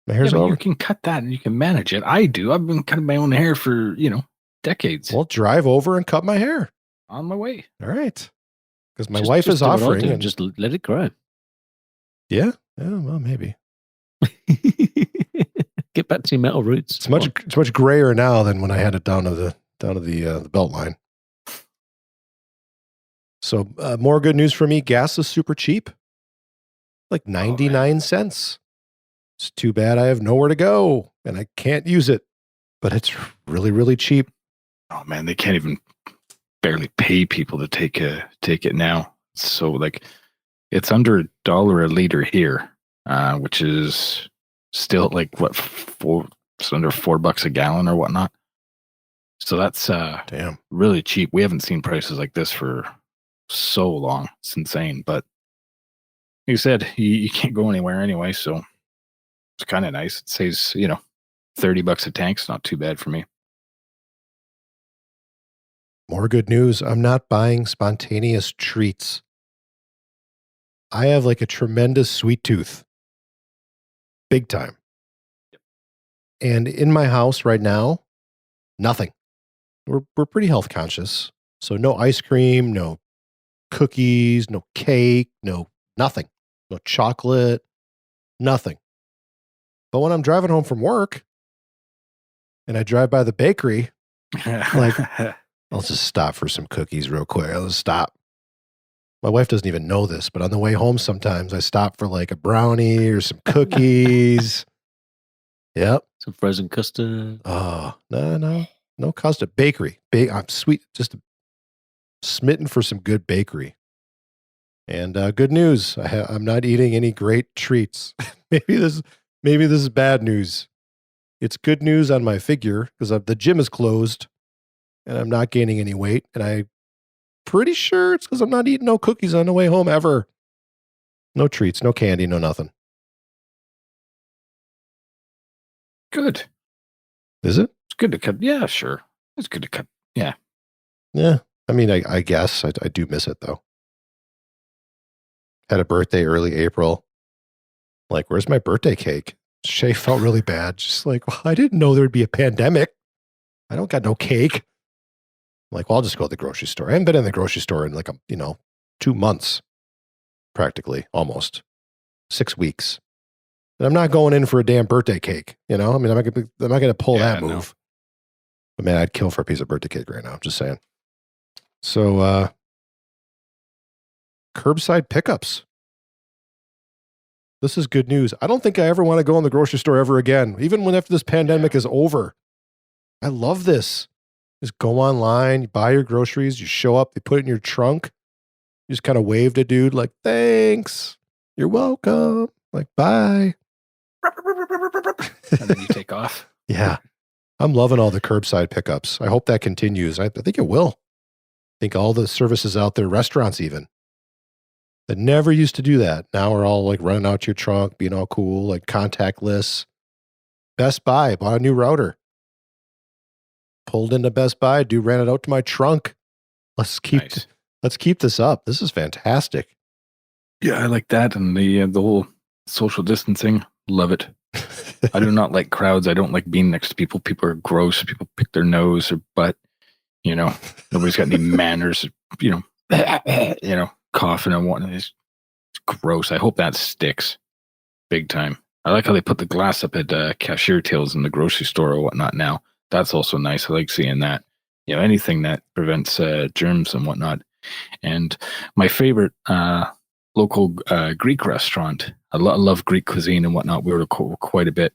My hair's over. You can cut that and you can manage it. I do. I've been cutting my own hair for, decades. Well, drive over and cut my hair. On my way. All right. Because my wife is offering. And just let it grow. Yeah. Yeah, well, maybe. Get back to your metal roots. It's much grayer now than when I had it down to the belt line. So more good news for me. Gas is super cheap, like 99 cents. It's too bad I have nowhere to go and I can't use it, but it's really, really cheap. Oh man, they can't even barely pay people to take it now. So like, it's under $1 a liter here, which is still like what it's under $4 a gallon or whatnot. So that's really cheap. We haven't seen prices like this for so long. It's insane. But like you said, you can't go anywhere anyway, so it's kind of nice. It saves $30 a tank's not too bad for me. More good news. I'm not buying spontaneous treats. I have like a tremendous sweet tooth. Big time. Yep. And in my house right now, nothing. We're pretty health conscious. So no ice cream, no cookies, no cake, no nothing. No chocolate, nothing. But when I'm driving home from work and I drive by the bakery, like I'll just stop for some cookies real quick. I'll just stop. My wife doesn't even know this, but on the way home sometimes I stop for like a brownie or some cookies. Yep. Some frozen custard. Oh, no custard. Bakery. I'm sweet. Just smitten for some good bakery. And good news. I'm not eating any great treats. maybe this is bad news. It's good news on my figure because the gym is closed and I'm not gaining any weight. And I'm pretty sure it's because I'm not eating no cookies on the way home ever. No treats, no candy, no nothing. Good. Is it? It's good to cut. Yeah, sure. It's good to cut. Yeah. Yeah. I mean, I guess I do miss it though. Had a birthday early April. Like, where's my birthday cake? Shay felt really bad. Just like, well, I didn't know there'd be a pandemic. I don't got no cake. I'm like, well, I'll just go to the grocery store. I haven't been in the grocery store in like 2 months, practically, almost 6 weeks. And I'm not going in for a damn birthday cake. I mean, I'm not going to pull that move. No. But man, I'd kill for a piece of birthday cake right now. I'm just saying. So, curbside pickups. This is good news. I don't think I ever want to go in the grocery store ever again, even when after this pandemic is over. I love this. Just go online, you buy your groceries, you show up, they put it in your trunk. You just kind of wave to dude like, thanks, you're welcome, like, bye. And then you take off. Yeah. I'm loving all the curbside pickups. I hope that continues. I think it will. I think all the services out there, restaurants even, that never used to do that. Now we're all like running out to your trunk, being all cool, like contactless. Best Buy bought a new router. Pulled into Best Buy, dude ran it out to my trunk. Let's keep this up. This is fantastic. Yeah, I like that, and the whole social distancing. Love it. I do not like crowds. I don't like being next to people. People are gross. People pick their nose or butt. Nobody's got any manners. Coughing and whatnot. It's gross. I hope that sticks big time. I like how they put the glass up at cashier tails in the grocery store or whatnot now. That's also nice. I like seeing that. Anything that prevents germs and whatnot. And my favorite local Greek restaurant, I love Greek cuisine and whatnot. We were quite a bit.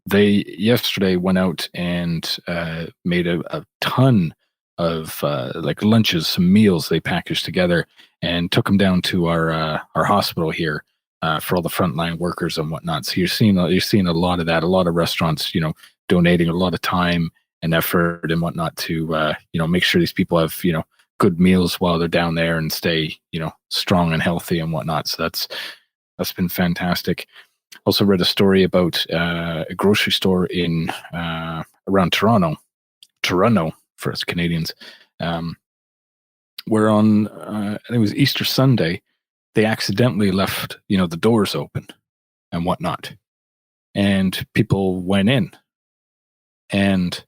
They yesterday went out and made a ton of like lunches, some meals they packaged together and took them down to our hospital here for all the frontline workers and whatnot. So you're seeing a lot of that. A lot of restaurants, donating a lot of time and effort and whatnot to make sure these people have good meals while they're down there and stay strong and healthy and whatnot. So that's been fantastic. Also read a story about a grocery store in around Toronto for us Canadians, where on I think it was Easter Sunday, they accidentally left the doors open and whatnot, and people went in, and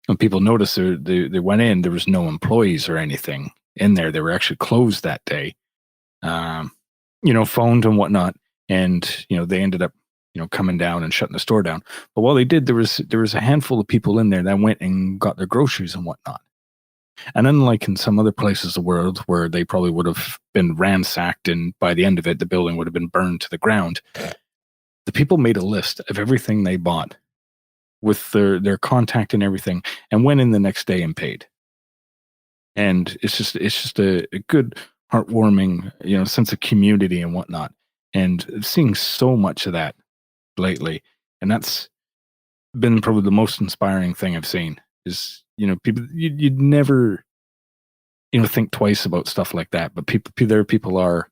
when people noticed they went in, there was no employees or anything in there. They were actually closed that day, phoned and whatnot, and they ended up coming down and shutting the store down. But while they did, there was a handful of people in there that went and got their groceries and whatnot. And unlike in some other places of the world where they probably would have been ransacked and by the end of it, the building would have been burned to the ground, the people made a list of everything they bought with their contact and everything and went in the next day and paid. And it's just a good, heartwarming, sense of community and whatnot. And seeing so much of that lately, and that's been probably the most inspiring thing I've seen is people you'd never think twice about stuff like that, but people are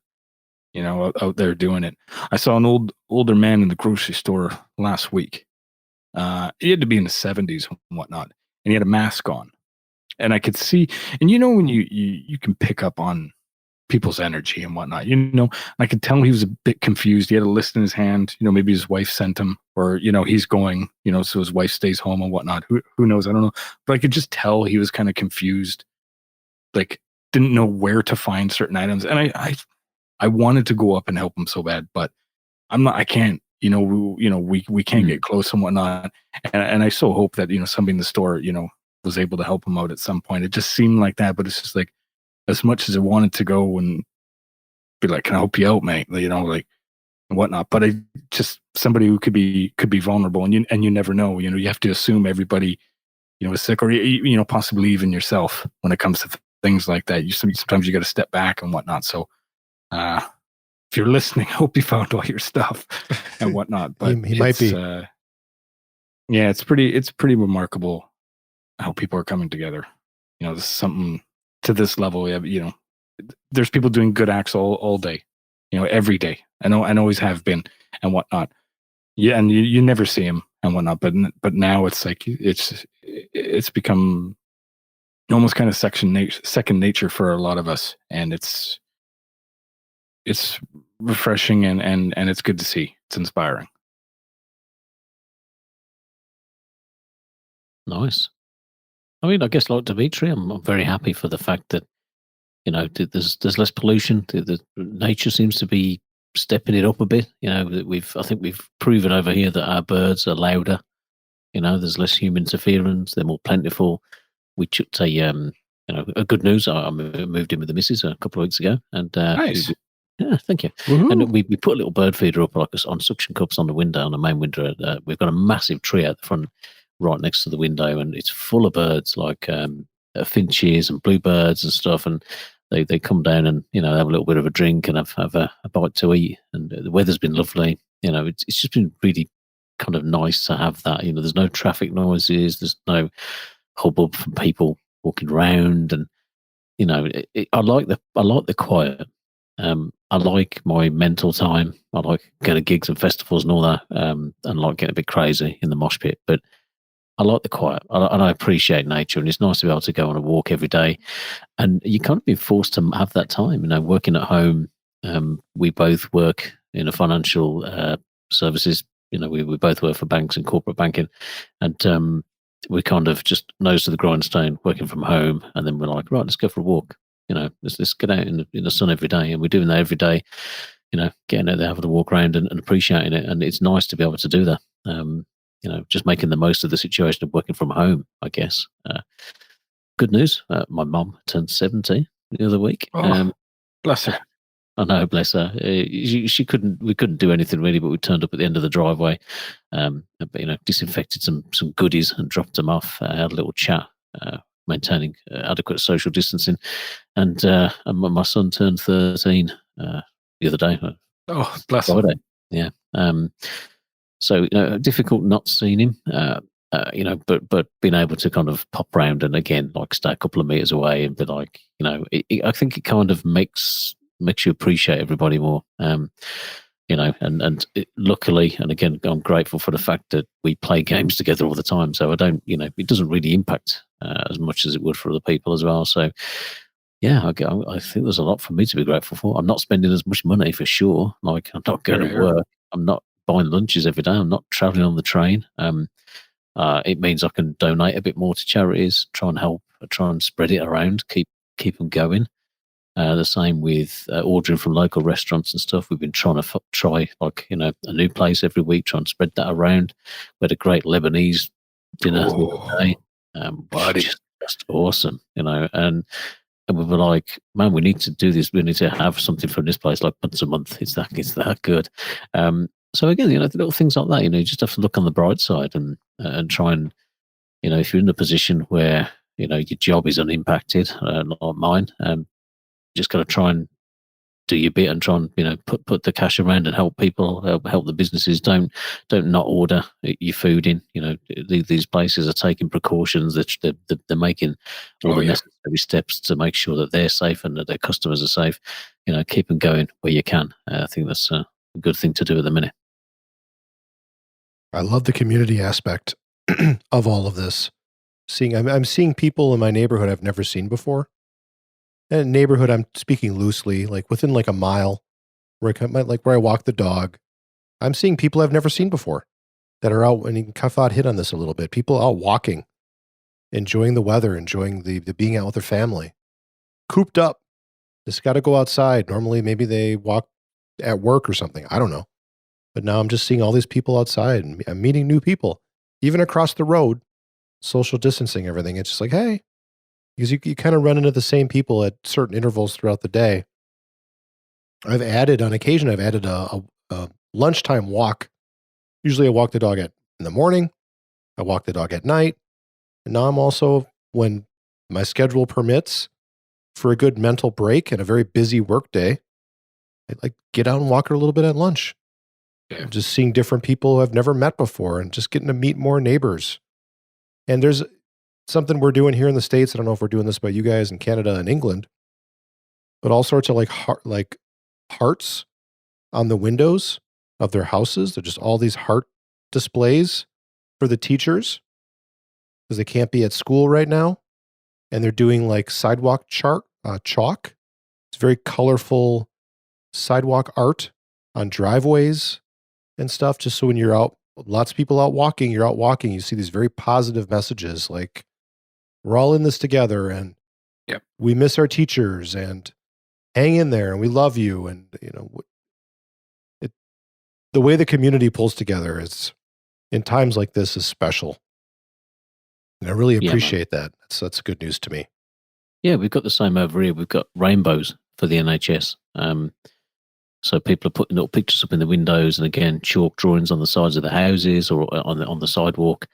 out there doing it. I saw an older man in the grocery store last week. He had to be in his 70s and whatnot, and he had a mask on, and I could see, and when you can pick up on people's energy and whatnot, I could tell he was a bit confused. He had a list in his hand, maybe his wife sent him, or, he's going, so his wife stays home and whatnot. Who knows? I don't know. But I could just tell he was kind of confused, like didn't know where to find certain items. And I wanted to go up and help him so bad, but I can't, we can't get close and whatnot. And I so hope that, somebody in the store, was able to help him out at some point. It just seemed like that, but it's just like, as much as I wanted to go and be like, can I help you out, mate? You know, like, and whatnot. But I just, somebody who could be vulnerable, and you never know. You know, you have to assume everybody, you know, is sick, or you know, possibly even yourself when it comes to things like that. Sometimes you got to step back and whatnot. So, if you're listening, I hope you found all your stuff and whatnot. But he might be. Yeah, it's pretty remarkable how people are coming together. You know, this is something to this level. You know, there's people doing good acts all day, you know, every day. I know, and always have been, and whatnot. Yeah, and you never see them and whatnot. But now it's like it's become almost kind of second nature for a lot of us, and it's refreshing and it's good to see. It's inspiring. Nice. I mean, I guess like Dimitri, I'm very happy for the fact that, you know, there's less pollution. The nature seems to be stepping it up a bit. You know, I think we've proven over here that our birds are louder. You know, there's less human interference. They're more plentiful. We chucked a good news. I moved in with the missus a couple of weeks ago, and nice. Yeah, thank you. Woo-hoo. And we put a little bird feeder up, like on suction cups on the window, on the main window. We've got a massive tree out the front, right next to the window, and it's full of birds, like finches and bluebirds and stuff. And they come down and, you know, have a little bit of a drink and have a bite to eat. And the weather's been lovely. You know, it's just been really kind of nice to have that. You know, there's no traffic noises, there's no hubbub from people walking around, and you know, I like the quiet. I like my mental time. I like going to gigs and festivals and all that, and like getting a bit crazy in the mosh pit. But I like the quiet, and I appreciate nature. And it's nice to be able to go on a walk every day. And you can't be forced to have that time. You know, working at home, we both work in a financial services. You know, we both work for banks and corporate banking, and we kind of just nose to the grindstone, working from home. And then we're like, right, let's go for a walk. You know, let's get out in the sun every day, and we're doing that every day. You know, getting out there, having a walk around, and appreciating it, and it's nice to be able to do that. You know, just making the most of the situation of working from home, I guess. Good news: my mum turned 70 the other week. Bless her. I know, bless her. She couldn't. We couldn't do anything really, but we turned up at the end of the driveway. But, you know, disinfected some goodies and dropped them off. Had a little chat. Maintaining adequate social distancing, and my son turned 13 the other day. Oh, bless Friday. him. Yeah. So, you know, difficult not seeing him. You know, but being able to kind of pop round and again, like, stay a couple of meters away and be like, you know, I think it kind of makes you appreciate everybody more. You know, and luckily, and again, I'm grateful for the fact that we play games together all the time. So I don't, you know, it doesn't really impact as much as it would for other people as well. So yeah, I think there's a lot for me to be grateful for. I'm not spending as much money for sure. Like, I'm not going to work. I'm not buying lunches every day. I'm not traveling on the train. It means I can donate a bit more to charities, try and spread it around, keep them going. The same with ordering from local restaurants and stuff. We've been trying to try, like, you know, a new place every week, try and spread that around. We had a great Lebanese dinner the other day. Just awesome, you know. And we were like, man, we need to do this. We need to have something from this place like once a month. It's that good. So again, you know, the little things like that, you know, you just have to look on the bright side and try and, you know, if you're in a position where, you know, your job is unimpacted, like mine, just got to try and do your bit and try and, you know, put the cash around and help people, help the businesses. Don't not order your food in. You know, these places are taking precautions. They're making all the necessary steps to make sure that they're safe and that their customers are safe. You know, keep them going where you can. I think that's a good thing to do at the minute. I love the community aspect of all of this. I'm seeing people in my neighborhood I've never seen before. And neighborhood, I'm speaking loosely, like within like a mile, where I walk the dog. I'm seeing people I've never seen before that are out, and Kafat hit on this a little bit. People out walking, enjoying the weather, enjoying the being out with their family, cooped up. Just got to go outside. Normally, maybe they walk at work or something. I don't know. But now I'm just seeing all these people outside, and I'm meeting new people, even across the road. social distancing, everything. It's just like, hey, because you kind of run into the same people at certain intervals throughout the day. On occasion, I've added a lunchtime walk. Usually I walk the dog in the morning. I walk the dog at night. And now I'm also, when my schedule permits, for a good mental break and a very busy work day, I like get out and walk her a little bit at lunch. Yeah. Just seeing different people who I've never met before and just getting to meet more neighbors. And there's something we're doing here in the States. I don't know if we're doing this by you guys in Canada and England, but all sorts of like hearts on the windows of their houses. They're just all these heart displays for the teachers because they can't be at school right now. And they're doing like sidewalk chalk. It's very colorful sidewalk art on driveways and stuff. Just so when you're out, lots of people out walking, you're out walking, you see these very positive messages like, we're all in this together and Yep. we miss our teachers and hang in there and we love you. And, the way the community pulls together is in times like this is special. And I really appreciate that. That's good news to me. Yeah, we've got the same over here. We've got rainbows for the NHS. So people are putting little pictures up in the windows, and again, chalk drawings on the sides of the houses or on the sidewalk,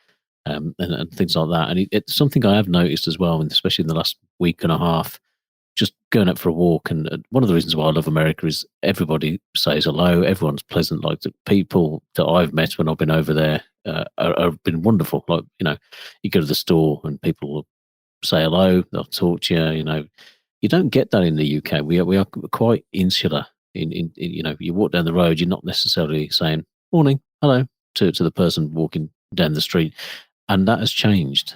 and things like that. And it's something I have noticed as well, and especially in the last week and a half, just going out for a walk. And one of the reasons why I love America is everybody says hello. Everyone's pleasant. Like the people that I've met when I've been over there have been wonderful. Like, you go to the store and people will say hello. They'll talk to you. You don't get that in the UK. We are quite insular. You walk down the road, you're not necessarily saying morning, hello to the person walking down the street. And that has changed.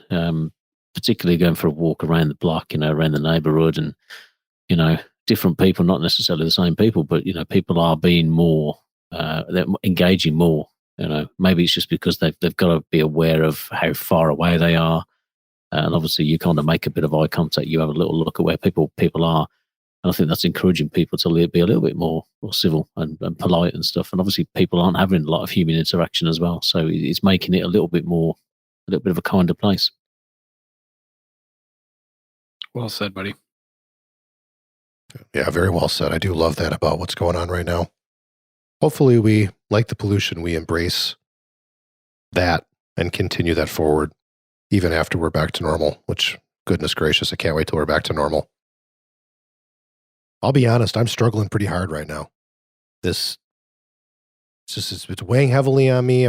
Particularly going for a walk around the block, around the neighborhood, and, different people, not necessarily the same people, but, people are being more, they're engaging more, maybe it's just because they've got to be aware of how far away they are. And obviously you kind of make a bit of eye contact. You have a little look at where people are. And I think that's encouraging people to be a little bit more civil and polite and stuff. And obviously people aren't having a lot of human interaction as well. So it's making it a little bit of a kinder place. Well said, buddy. Yeah, very well said. I do love that about what's going on right now. Hopefully we, like the pollution, we embrace that and continue that forward even after we're back to normal, which, goodness gracious, I can't wait till we're back to normal. I'll be honest, I'm struggling pretty hard right now. It's weighing heavily on me.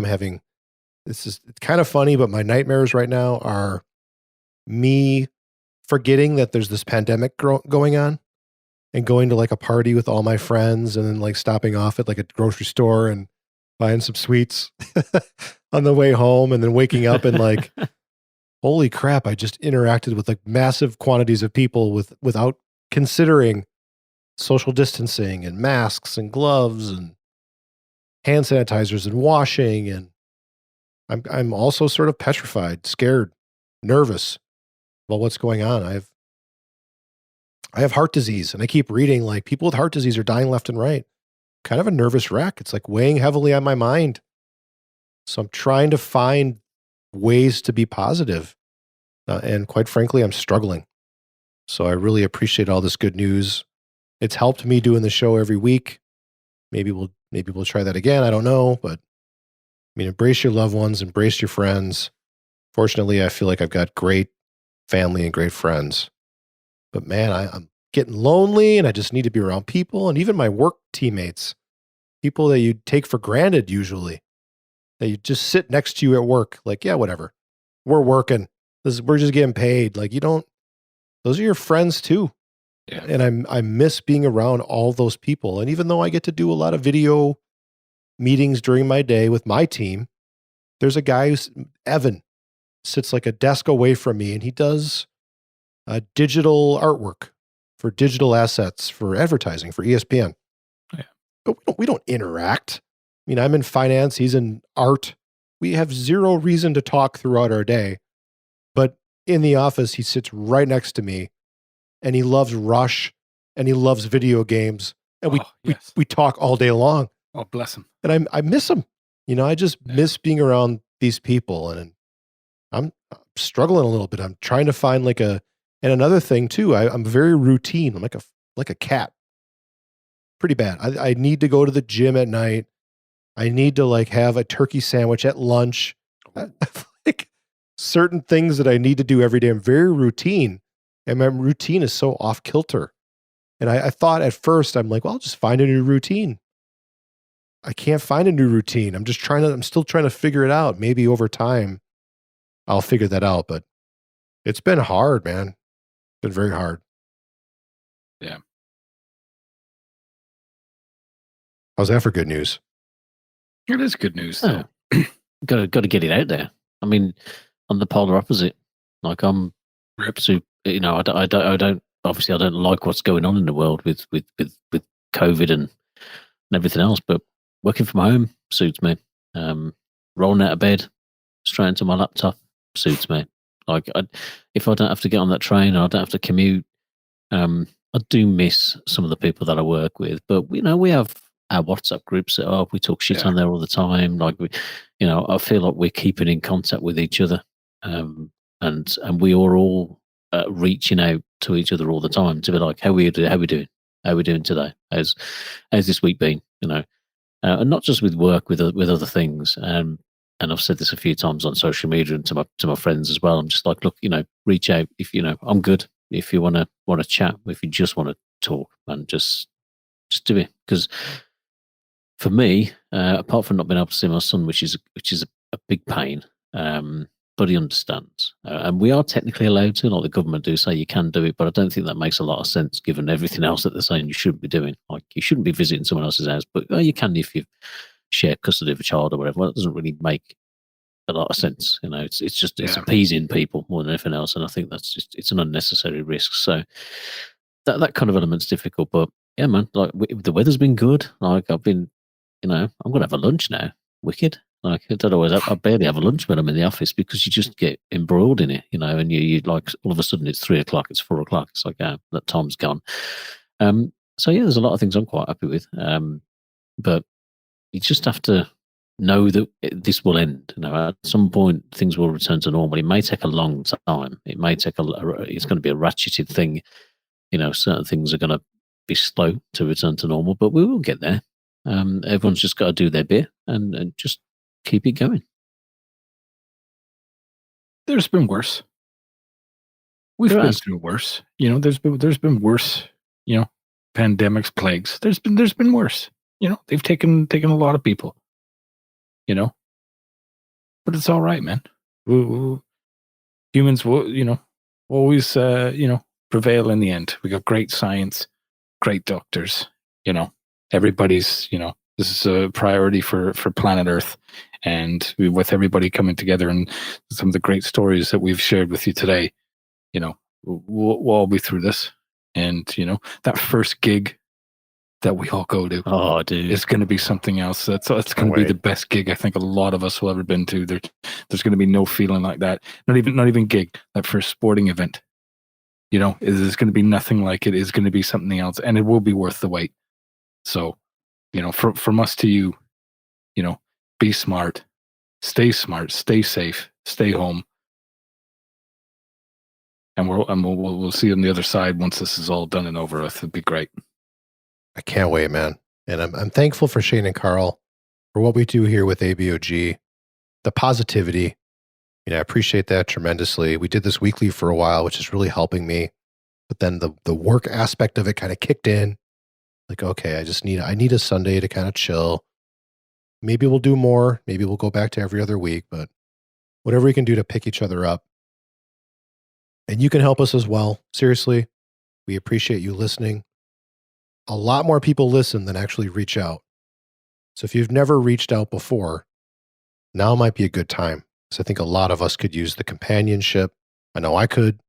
It's kind of funny, but my nightmares right now are me forgetting that there's this pandemic going on and going to like a party with all my friends and then like stopping off at like a grocery store and buying some sweets on the way home and then waking up and like, holy crap, I just interacted with like massive quantities of people without considering social distancing and masks and gloves and hand sanitizers and washing. And I'm also sort of petrified, scared, nervous about what's going on. I have heart disease, and I keep reading like people with heart disease are dying left and right. Kind of a nervous wreck. It's like weighing heavily on my mind. So I'm trying to find ways to be positive. And quite frankly, I'm struggling. So I really appreciate all this good news. It's helped me doing the show every week. Maybe we'll try that again. I don't know, but embrace your loved ones, embrace your friends. Fortunately, I feel like I've got great family and great friends. But man, I'm getting lonely and I just need to be around people. And even my work teammates, people that you take for granted usually, that you just sit next to you at work. Like, yeah, whatever. We're working. We're just getting paid. Like those are your friends too. Yeah. And I miss being around all those people. And even though I get to do a lot of video meetings during my day with my team, there's a guy Evan, sits like a desk away from me, and he does digital artwork for digital assets for advertising for ESPN. Yeah. But we don't interact. I'm in finance. He's in art. We have zero reason to talk throughout our day. But in the office, he sits right next to me, and he loves Rush, and he loves video games, and we talk all day long. Oh, bless him. And I miss him. I just miss being around these people, and I'm struggling a little bit. I'm trying to find and another thing too, I'm very routine. I'm like a cat. Pretty bad. I need to go to the gym at night. I need to have a turkey sandwich at lunch. Like certain things that I need to do every day. I'm very routine, and my routine is so off kilter. And I thought at first, I'm like, well, I'll just find a new routine. I can't find a new routine. I'm still trying to figure it out. Maybe over time I'll figure that out, but it's been hard, man. It's been very hard. Yeah. How's that for good news? It is good news, though. Got to get it out there. I mean, I'm the polar opposite. Like I'm, so, I don't. Obviously, I don't like what's going on in the world with COVID and everything else. But working from home suits me. Rolling out of bed, straight into my laptop suits me. Like if I don't have to get on that train, or I don't have to commute. I do miss some of the people that I work with, but we have our WhatsApp groups set up. We talk shit on there all the time. Like I feel like we're keeping in contact with each other, and we are all reaching out to each other all the time to be like, how we doing? How we doing today? How's this week been? And not just with work, with other things. And I've said this a few times on social media and to my friends as well. I'm just like, look, reach out if I'm good. If you want to chat, if you just want to talk, and just do it. Because for me, apart from not being able to see my son, which is a big pain, but he understands, and we are technically allowed to. Like the government do say you can do it, but I don't think that makes a lot of sense given everything else that they're saying you shouldn't be doing. Like you shouldn't be visiting someone else's house, but you can if you share custody of a child or whatever. Well, it doesn't really make a lot of sense. It's just it's appeasing people more than anything else, and I think that's just it's an unnecessary risk. So that kind of element's difficult, but yeah, man, like the weather's been good. Like I've been, I'm gonna have a lunch now. Wicked. Like I don't always, I barely have a lunch when I'm in the office because you just get embroiled in it, and you like all of a sudden it's 3:00, it's 4:00. It's like that time's gone. So yeah, there's a lot of things I'm quite happy with. But you just have to know that this will end. At some point things will return to normal. It may take a long time. It may take it's going to be a ratcheted thing. Certain things are going to be slow to return to normal, but we will get there. Everyone's just got to do their bit and just keep it going. There's been worse. We've been through worse. There's been worse. Pandemics, plagues. There's been worse. They've taken a lot of people. But it's all right, man. Humans will, always, prevail in the end. We got great science, great doctors. Everybody's, this is a priority for planet Earth. And with everybody coming together and some of the great stories that we've shared with you today, we'll all be through this. And, that first gig that we all go to is going to be something else. That's going to be the best gig I think a lot of us will ever been to. There's going to be no feeling like that. Not even gig, that first sporting event. There's going to be nothing like it. It's going to be something else, and it will be worth the wait. So, from us to you, be smart, stay safe, stay home, and we'll see you on the other side once this is all done and over with. It'd be great. I can't wait, man. And I'm thankful for Shane and Karl for what we do here with ABOG, the positivity. I appreciate that tremendously. We did this weekly for a while, which is really helping me. But then the work aspect of it kind of kicked in. Like, okay, I need a Sunday to kind of chill. Maybe we'll do more. Maybe we'll go back to every other week, but whatever we can do to pick each other up. And you can help us as well. Seriously, we appreciate you listening. A lot more people listen than actually reach out. So if you've never reached out before, now might be a good time. So I think a lot of us could use the companionship. I know I could.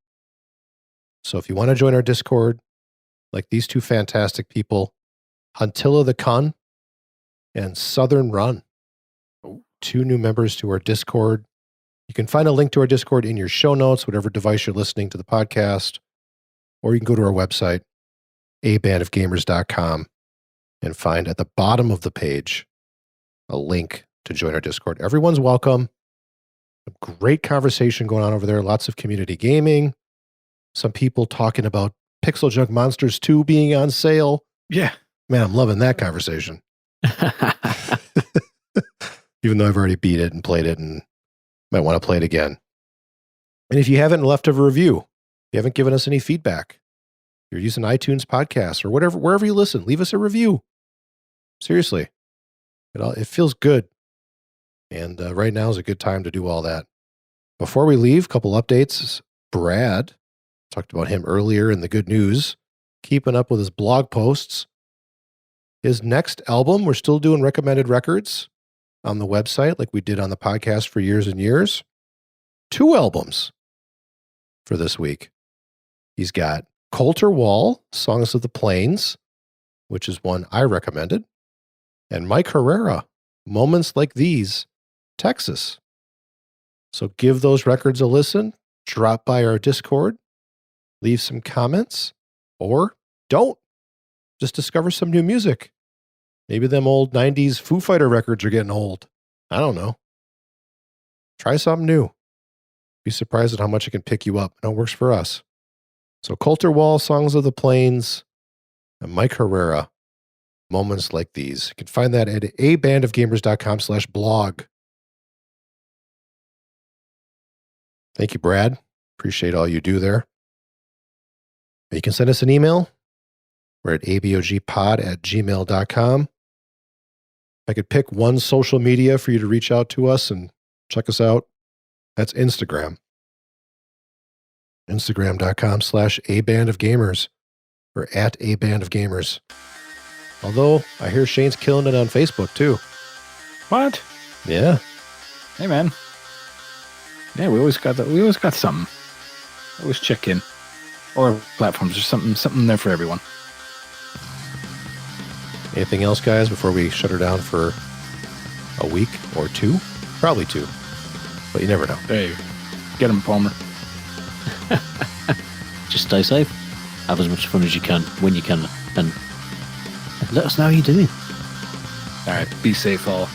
So if you want to join our Discord, like these two fantastic people, Huntilla the Kun and Southern Run, 2 new members to our Discord. You can find a link to our Discord in your show notes, whatever device you're listening to the podcast, or you can go to our website, abandofgamers.com, and find at the bottom of the page a link to join our Discord. Everyone's welcome. A great conversation going on over there. Lots of community gaming. Some people talking about Pixel Junk Monsters 2 being on sale. Yeah. Man, I'm loving that conversation. Even though I've already beat it and played it and might want to play it again. And if you haven't left a review, you haven't given us any feedback, you're using iTunes podcasts or whatever, wherever you listen, leave us a review. Seriously. It feels good. And right now is a good time to do all that. Before we leave, a couple updates. Brad, talked about him earlier in the good news, keeping up with his blog posts. His next album, we're still doing recommended records on the website like we did on the podcast for years and years. 2 albums for this week. He's got Coulter Wall, Songs of the Plains, which is one I recommended, and Mike Herrera, Moments Like These, Texas. So give those records a listen, drop by our Discord, leave some comments, or don't. Just discover some new music. Maybe them old 90s Foo Fighter records are getting old. I don't know. Try something new. Be surprised at how much it can pick you up. And it works for us. So Coulter Wall, Songs of the Plains, and Mike Herrera, Moments Like These. You can find that at abandofgamers.com/blog. Thank you, Brad. Appreciate all you do there. You can send us an email. We're at abogpod@gmail.com. If I could pick one social media for you to reach out to us and check us out, that's Instagram. Instagram.com/abandofgamers or at abandofgamers. Although I hear Shane's killing it on Facebook too. What? Yeah. Hey, man. Yeah, we always got that. We always got something. Always check in. Or platforms. There's something there for everyone. Anything else, guys, before we shut her down for a week or 2? Probably 2. But you never know. Hey, get him, Palmer. Just stay safe. Have as much fun as you can when you can. And let us know how you're doing. All right. Be safe, all.